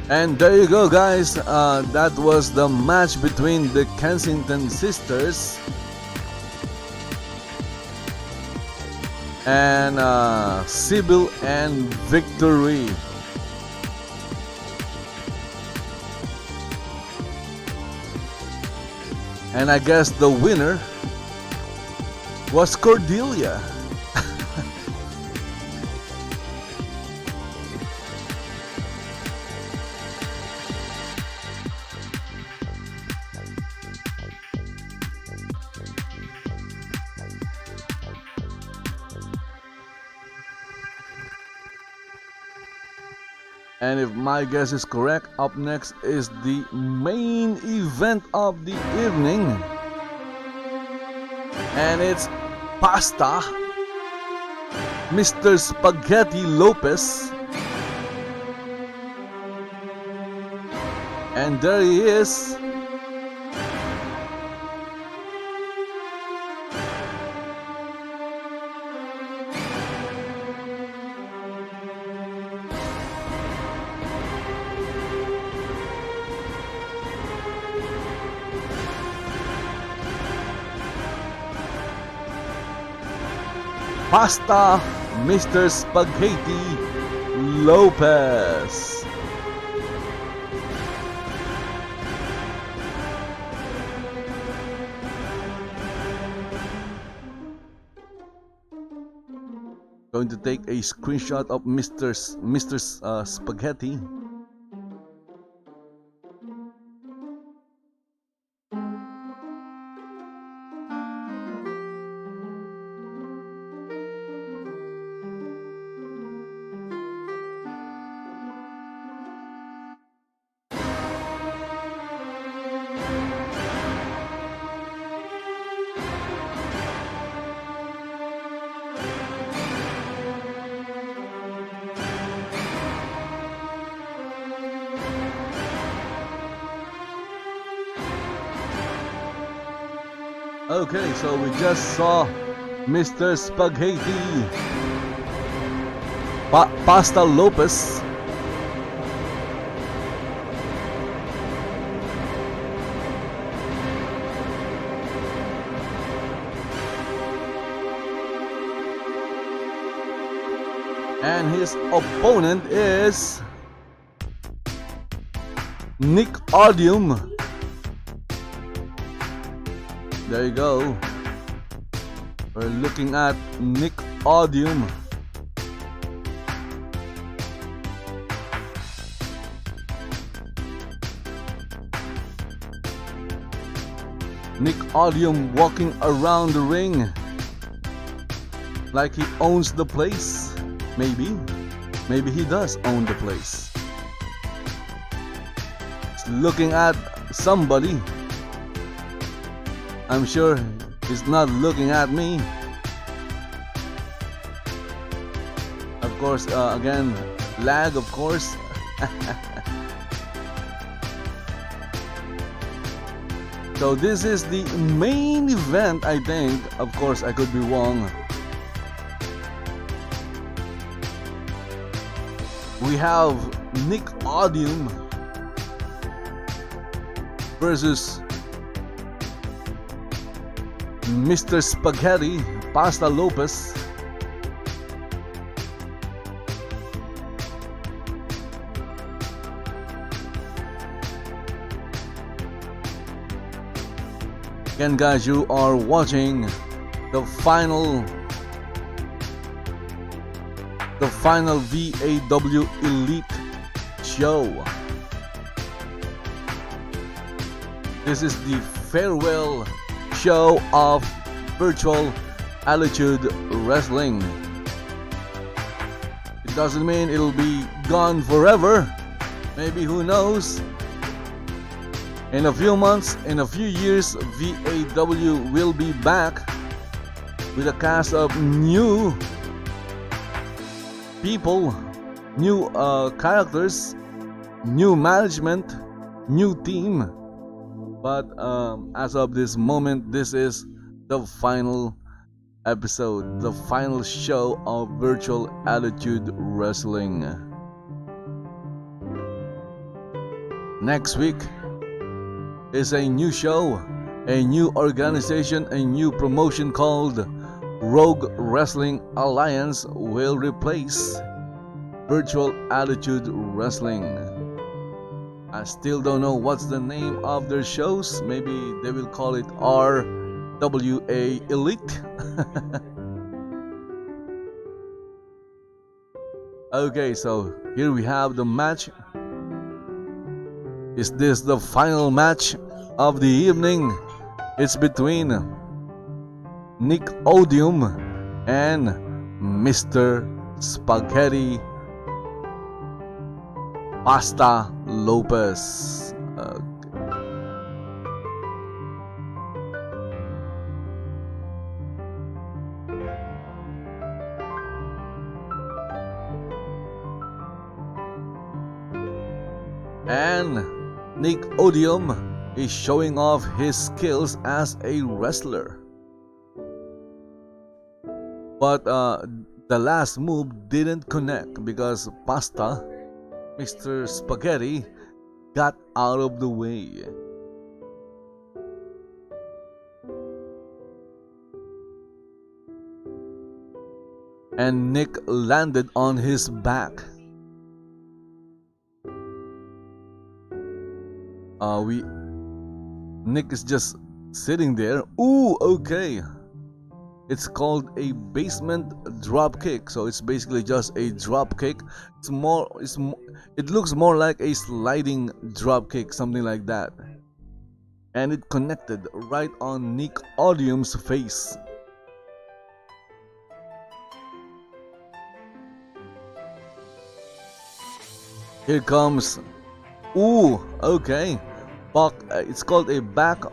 Speaker 1: And there you go, guys. That was the match between the Kensington sisters and Sybil and Victory. And I guess the winner was Cordelia. And if my guess is correct, up next is the main event of the evening. And it's Pasta, Mr. Spaghetti Lopez. And there he is. Pasta, Mr. Spaghetti Lopez. Going to take a screenshot of Mr. Spaghetti. Okay, so we just saw Mr. Spaghetti Pasta Lopez. And his opponent is Nick Odium. There you go. We're looking at Nick Odium. Nick Odium walking around the ring like he owns the place, maybe. Maybe he does own the place. He's looking at somebody. I'm sure he's not looking at me. Of course, again, lag, of course. So this is the main event, I think. Of course, I could be wrong. We have Nick Odium versus Mr. Spaghetti Pasta Lopez. Again, guys, you are watching the final VAW Elite show. This is the farewell show of Virtual Attitude Wrestling. It doesn't mean it'll be gone forever. Maybe, who knows? In a few months, in a few years, VAW will be back with a cast of new people, new characters, new management, new team. But as of this moment, this is the final episode, the final show of Virtual Attitude Wrestling. Next week is a new show, a new organization, a new promotion called Rogue Wrestling Alliance will replace Virtual Attitude Wrestling. I still don't know what's the name of their shows. Maybe they will call it RWA Elite. Okay, so here we have the match. Is this the final match of the evening? It's between Nick Odium and Mr. Spaghetti Pasta Lopez. And Nick Odium is showing off his skills as a wrestler. But the last move didn't connect because Pasta, Mr. Spaghetti, got out of the way. And Nick landed on his back. Nick is just sitting there. Ooh, okay. It's called a basement drop kick. So it's basically just a drop kick. It looks more like a sliding drop kick, something like that. And it connected right on Nick Odium's face. Here comes. Ooh, okay. It's called a back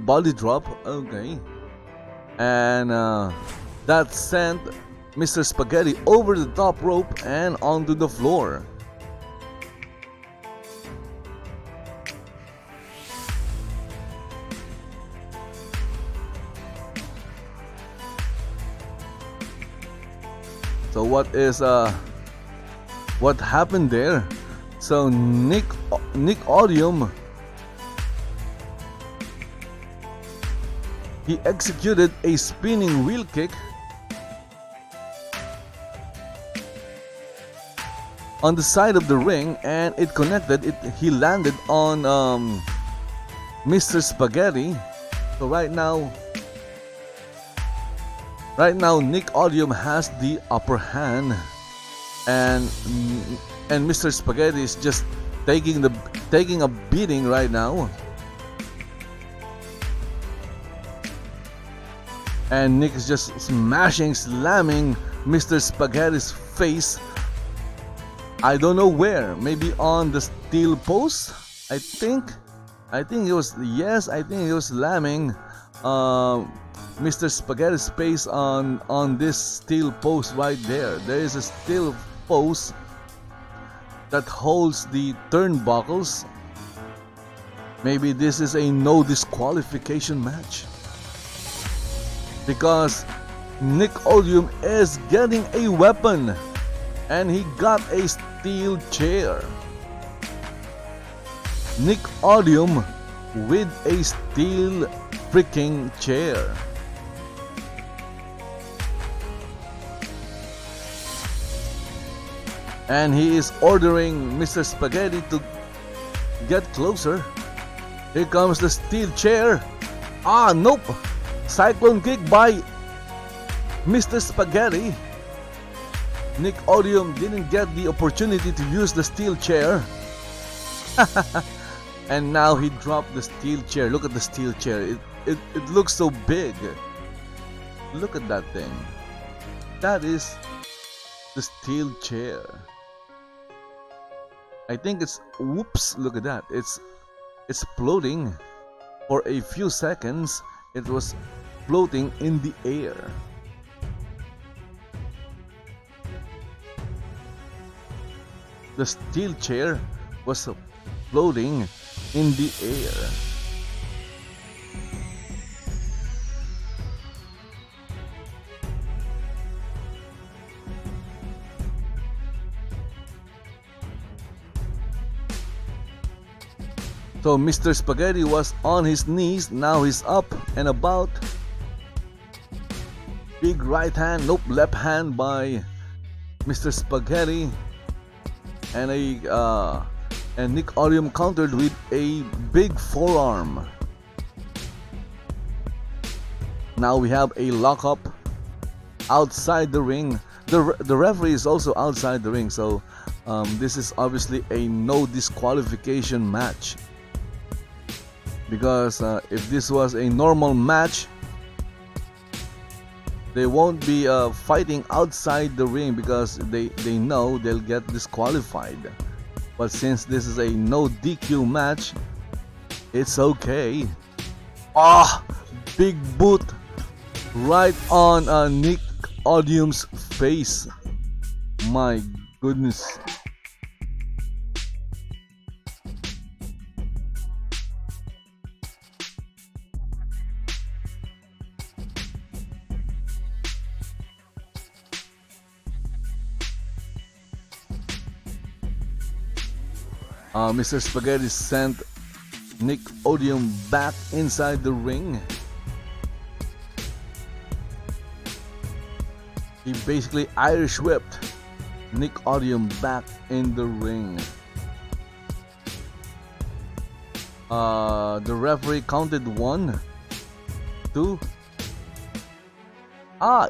Speaker 1: body drop. Okay. And that sent Mr. Spaghetti over the top rope and onto the floor. So what happened there? So Nick Odium, he executed a spinning wheel kick on the side of the ring, and it connected. He landed on Mr. Spaghetti. So right now Nick Odium has the upper hand, and Mr. Spaghetti is just taking a beating right now. And Nick is just slamming Mr. Spaghetti's face I don't know where. Maybe on the steel post. I think he was, yes. I think he was slamming Mr. Spaghetti's face on this steel post right there. There is a steel post that holds the turnbuckles. Maybe this is a no disqualification match because Nick Odium is getting a weapon and he got a steel chair. Nick Odium with a steel freaking chair. And he is ordering Mr. Spaghetti to get closer. Here comes the steel chair. Ah, nope. Cyclone kick by Mr. Spaghetti. Nick Odium didn't get the opportunity to use the steel chair. And now he dropped the steel chair. Look at the steel chair. It looks so big. Look at that thing. That is the steel chair. I think it's, whoops, look at that. It's floating. For a few seconds, it was floating in the air. The steel chair was floating in the air. So Mr. Spaghetti was on his knees, now he's up and about. Big right hand, nope, left hand by Mr. Spaghetti. And Nick Odium countered with a big forearm. Now we have a lockup outside the ring. The referee is also outside the ring, so this is obviously a no disqualification match. Because if this was a normal match, they won't be fighting outside the ring because they know they'll get disqualified. But since this is a no DQ match, it's okay. Ah, big boot right on Nick Odium's face. My goodness. Mr. Spaghetti sent Nick Odium back inside the ring. He basically Irish whipped Nick Odium back in the ring. The referee counted 1, 2.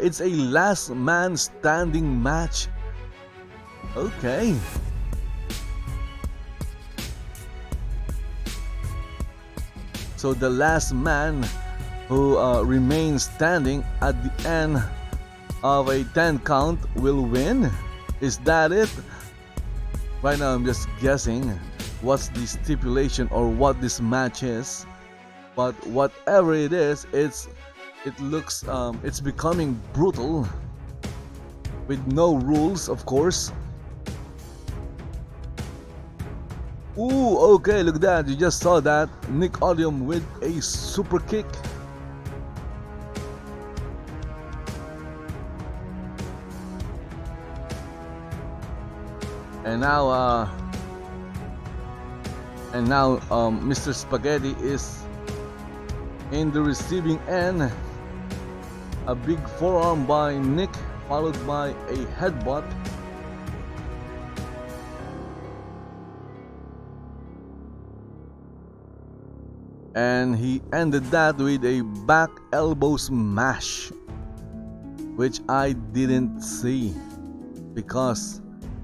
Speaker 1: It's a last man standing match. Okay. So the last man who remains standing at the end of a 10 count will win? Is that it? Right now I'm just guessing what's the stipulation or what this match is. But whatever it is, it looks it's becoming brutal with no rules, of course. Ooh, okay, look at that. You just saw that. Nick Odium with a super kick. And now Mr. Spaghetti is in the receiving end. A big forearm by Nick, followed by a headbutt. And he ended that with a back elbow smash, which I didn't see because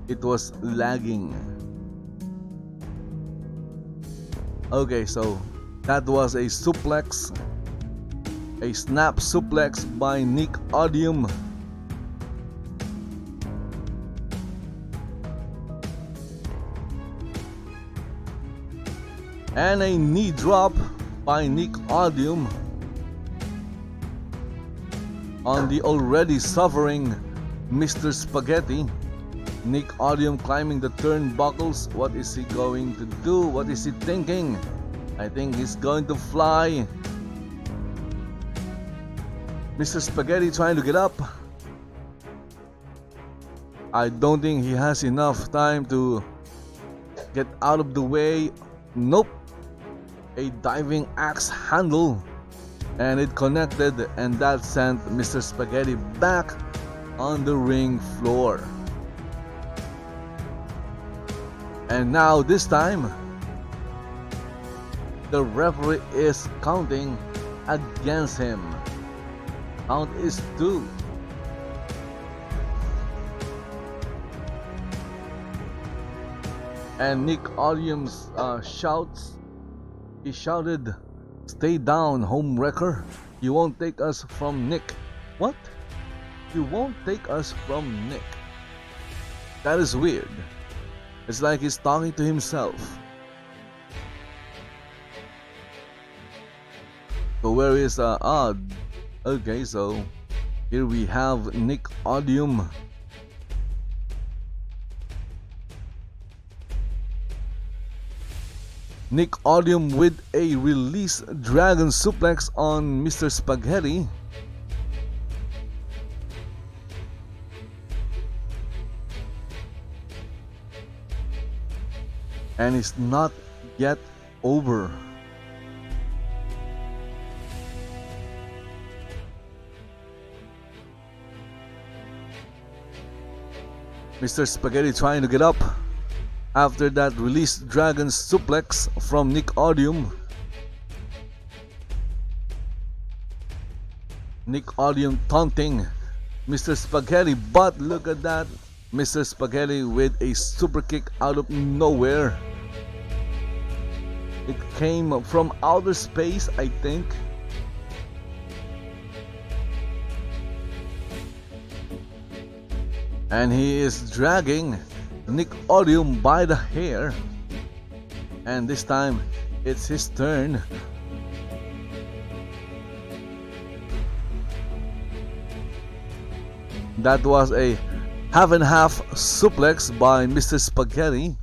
Speaker 1: it was lagging. Okay, so that was a suplex, a snap suplex by Nick Odium. And a knee drop by Nick Odium on the already suffering Mr. Spaghetti. Nick Odium climbing the turnbuckles. What is he going to do? What is he thinking? I think he's going to fly. Mr. Spaghetti trying to get up. I don't think he has enough time to get out of the way. Nope. A diving axe handle, and it connected, and that sent Mr. Spaghetti back on the ring floor. And now this time the referee is counting against him. Count is 2. And Nick Odium's shouts. He shouted, "Stay down, home wrecker. You won't take us from Nick." What? You won't take us from Nick? That is weird. It's like he's talking to himself. So where is okay, so here we have Nick Odium. Nick Odium with a release dragon suplex on Mr. Spaghetti. And it's not yet over. Mr. Spaghetti trying to get up after that release dragon suplex from Nick Odium. Nick Odium taunting Mr. Spaghetti, but look at that. Mr. Spaghetti with a super kick out of nowhere. It came from outer space, I think. And he is dragging Nick Odium by the hair. And this time, it's his turn. That was a half and half suplex by Mr. Spaghetti.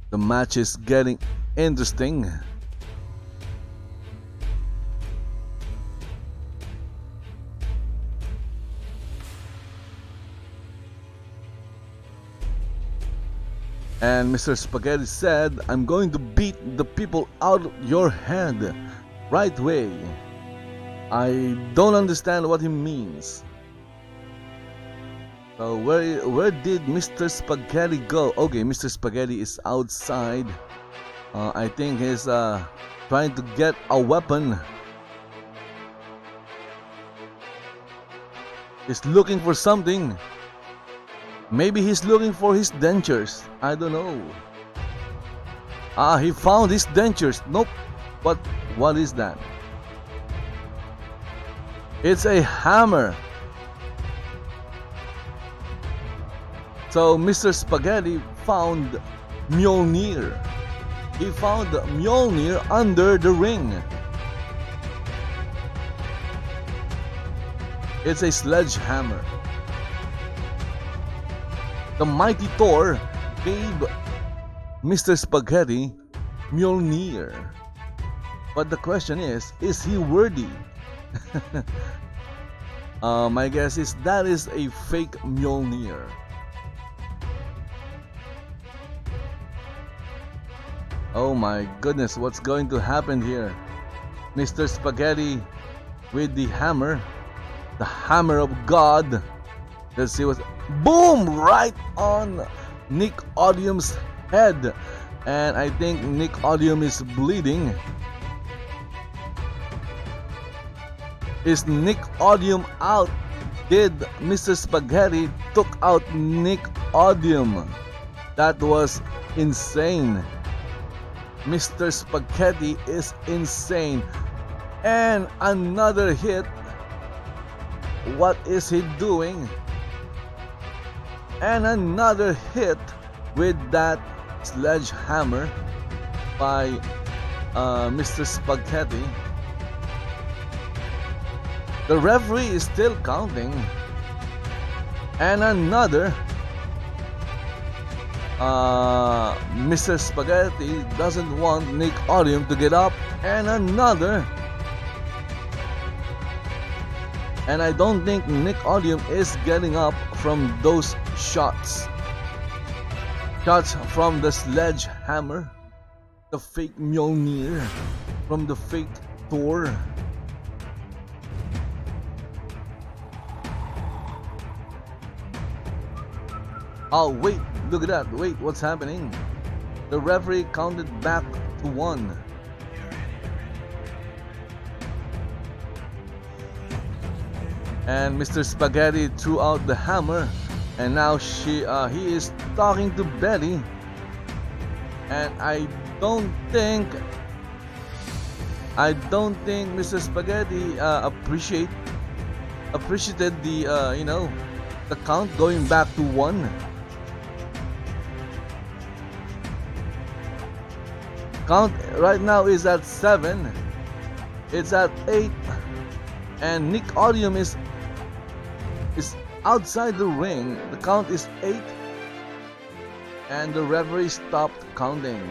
Speaker 1: The match is getting interesting. And Mr. Spaghetti said, "I'm going to beat the people out of your head right way." I don't understand what he means. So where did Mr. Spaghetti go? Okay, Mr. Spaghetti is outside. I think he's trying to get a weapon. He's looking for something. Maybe he's looking for his dentures. I don't know. He found his dentures. Nope. What is that? It's a hammer. So Mr. Spaghetti found Mjolnir. He found Mjolnir under the ring. It's a sledgehammer. The mighty Thor gave Mr. Spaghetti Mjolnir. But the question is he worthy? My guess is that is a fake Mjolnir. Oh my goodness, what's going to happen here? Mr. Spaghetti with the hammer of God. Let's see what. Boom! Right on Nick Odium's head. And I think Nick Odium is bleeding. Is Nick Odium out? Did Mr. Spaghetti took out Nick Odium? That was insane. Mr. Spaghetti is insane. And another hit What is he doing? And another hit with that sledgehammer by Mr. Spaghetti. The referee is still counting. And another Mr. Spaghetti doesn't want Nick Odium to get up. And another. And I don't think Nick Odium is getting up from those shots. Shots from the sledgehammer, the fake Mjolnir, from the fake Thor. Oh wait, look at that. Wait, what's happening? The referee counted back to 1. And Mr. Spaghetti threw out the hammer, and now he is talking to Betty. And I don't think Mr. Spaghetti appreciated the the count going back to 1. Count right now is at 7. It's at 8, and Nick Odium is outside the ring. The count is 8, and the referee stopped counting.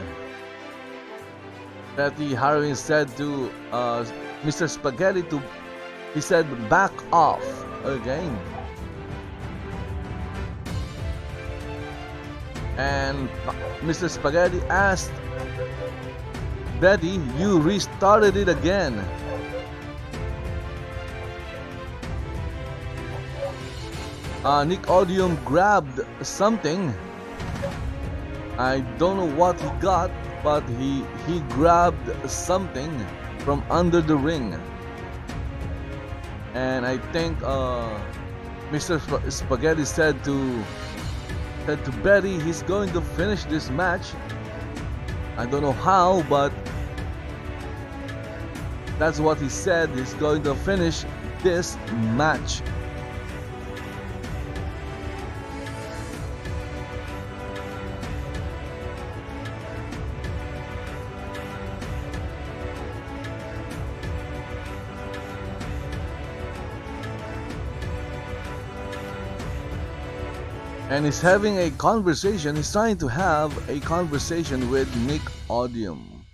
Speaker 1: Betty Harrowing said to Mr. Spaghetti he said back off again. And Mr. Spaghetti asked Betty, you restarted it again. Nick Odium grabbed something. I don't know what he got, but he grabbed something from under the ring. And I think Mr. Spaghetti said to Betty he's going to finish this match. I don't know how, but that's what he said. He's going to finish this match. And he's having a conversation. He's trying to have a conversation with Nick Odium.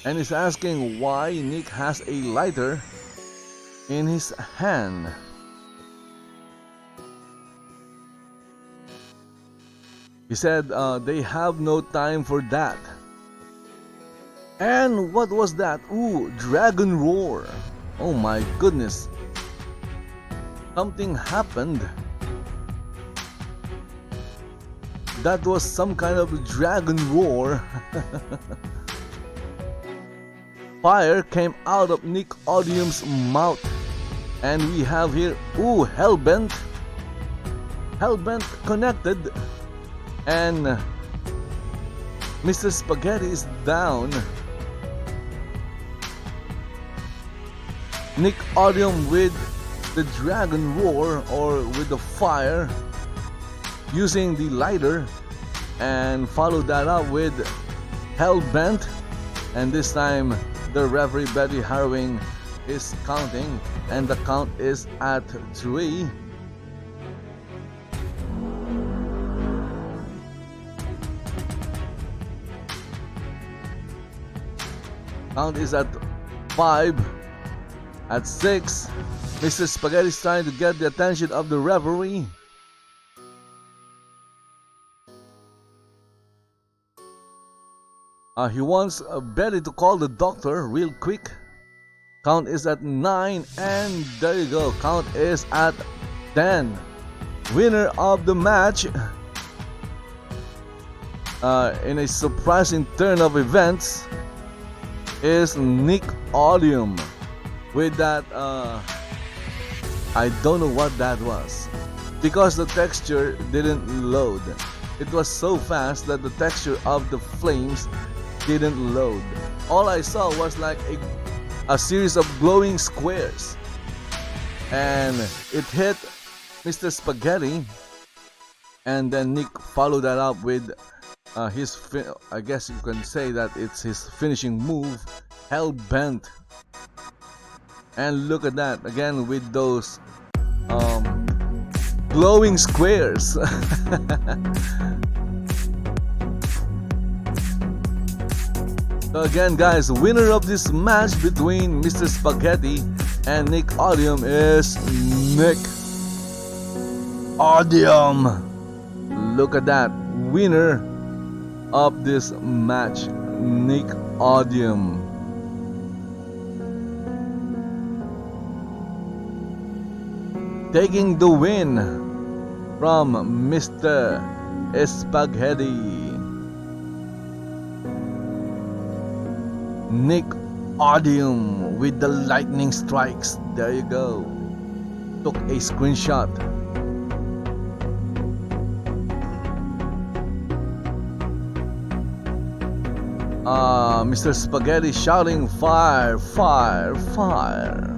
Speaker 1: And he's asking why Nick has a lighter in his hand. He said they have no time for that. And what was that? Ooh, Dragon Roar. Oh my goodness. Something happened. That was some kind of Dragon Roar. Fire came out of Nick Odium's mouth. And we have here, ooh, Hellbent. Hellbent connected. And Mr. Spaghetti is down. Nick Odium with the Dragon Roar, or with the fire, using the lighter, and followed that up with Hellbent. And this time the referee Betty Harrowing is counting, and the count is at 3. Count is at 5. At 6, Mr. Spaghetti is trying to get the attention of the referee. He wants Betty to call the doctor real quick. Count is at 9, and there you go. Count is at 10. Winner of the match, in a surprising turn of events, is Nick Odium with that I don't know what that was, because the texture didn't load. It was so fast that the texture of the flames didn't load. All I saw was like a series of glowing squares, and it hit Mr. Spaghetti, and then Nick followed that up with I guess you can say that it's his finishing move, Hellbent. And look at that again with those glowing squares. So again, guys, winner of this match between Mr. Spaghetti and Nick Odium is Nick Odium. Look at that, winner of this match, Nick Odium. Taking the win from Mr. Spaghetti. Nick Odium with the lightning strikes. There you go. Took a screenshot. Mr. Spaghetti shouting fire, fire, fire.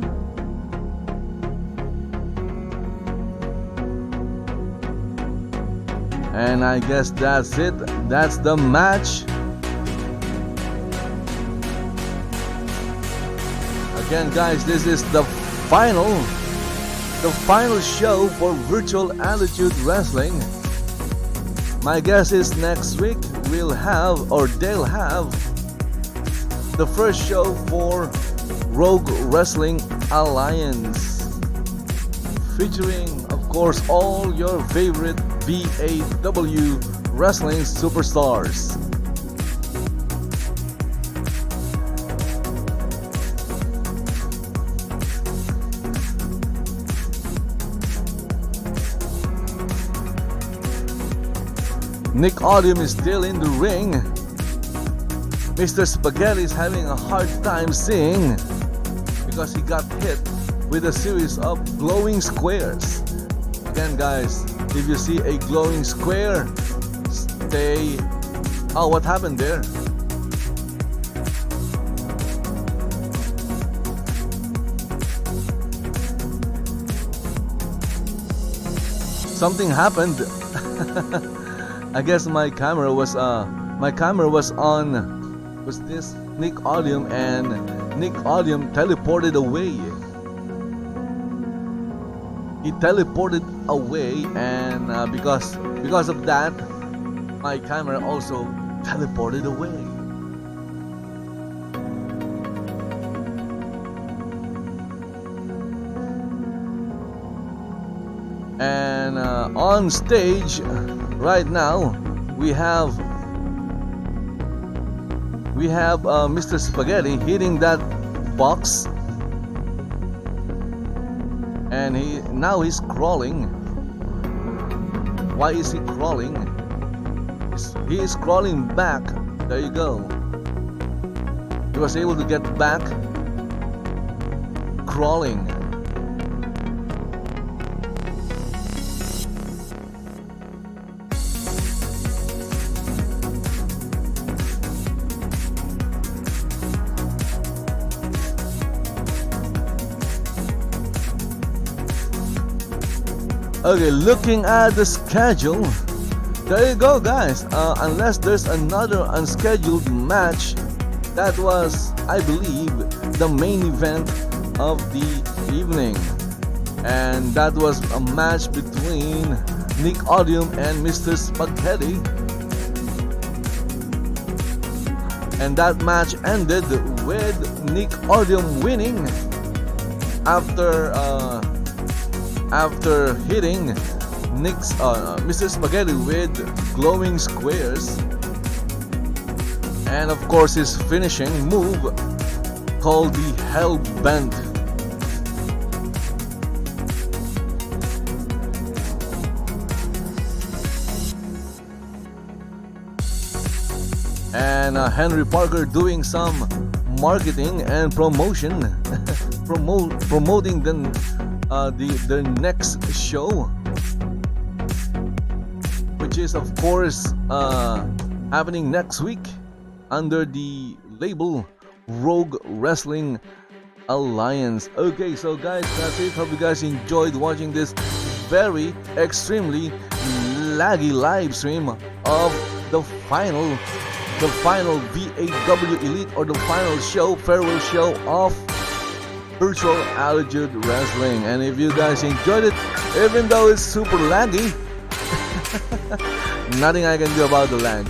Speaker 1: And I guess that's it. That's the match. Again, guys, this is the final show for Virtual Attitude Wrestling. My guess is next week they'll have the first show for Rogue Wrestling Alliance, featuring, of course, all your favorite VAW wrestling superstars. Nick Odium is still in the ring. Mr. Spaghetti is having a hard time seeing because he got hit with a series of glowing squares. Again, guys, if you see a glowing square, stay... Oh, what happened there? Something happened. I guess my camera was on. Was this Nick Odium, and Nick Odium teleported away. He teleported away, and because of that, my camera also teleported away. And on stage right now we have Mr. Spaghetti hitting that box, and he's crawling. Why is he crawling? He is crawling back. There you go. He was able to get back crawling. Okay, looking at the schedule, there you go, guys. Unless there's another unscheduled match, that was, I believe, the main event of the evening. And that was a match between Nick Odium and Mr. Spaghetti. And that match ended with Nick Odium winning after hitting Mr. Spaghetti with glowing squares, and of course his finishing move called the Hellbent. And Henry Parker doing some marketing and promotion, promoting the next show, which is of course happening next week under the label Rogue Wrestling Alliance. Okay, so guys, that's it. Hope you guys enjoyed watching this very extremely laggy live stream of the final VAW Elite, or the final show, farewell show of Virtual Altitude Wrestling. And if you guys enjoyed it, even though it's super laggy, nothing I can do about the lag.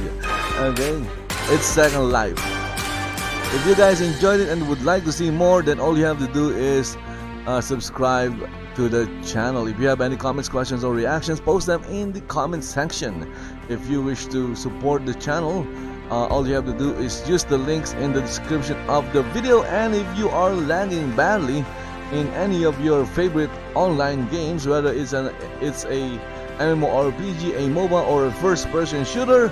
Speaker 1: Okay, it's Second Life. If you guys enjoyed it and would like to see more, then all you have to do is subscribe to the channel. If you have any comments, questions, or reactions, post them in the comment section. If you wish to support the channel, all you have to do is use the links in the description of the video. And if you are lagging badly in any of your favorite online games, whether it's a MMORPG, a MOBA, or a first-person shooter,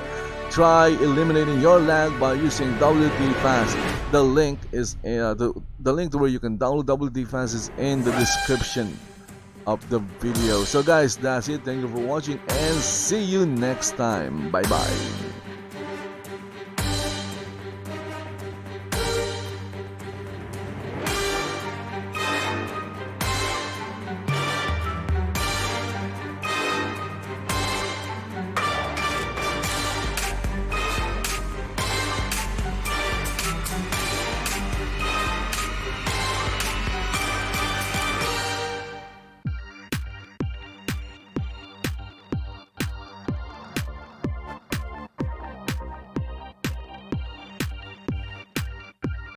Speaker 1: try eliminating your lag by using WD Fast. The link is the link to where you can download WD Fast is in the description of the video. So guys, that's it. Thank you for watching and see you next time. Bye bye.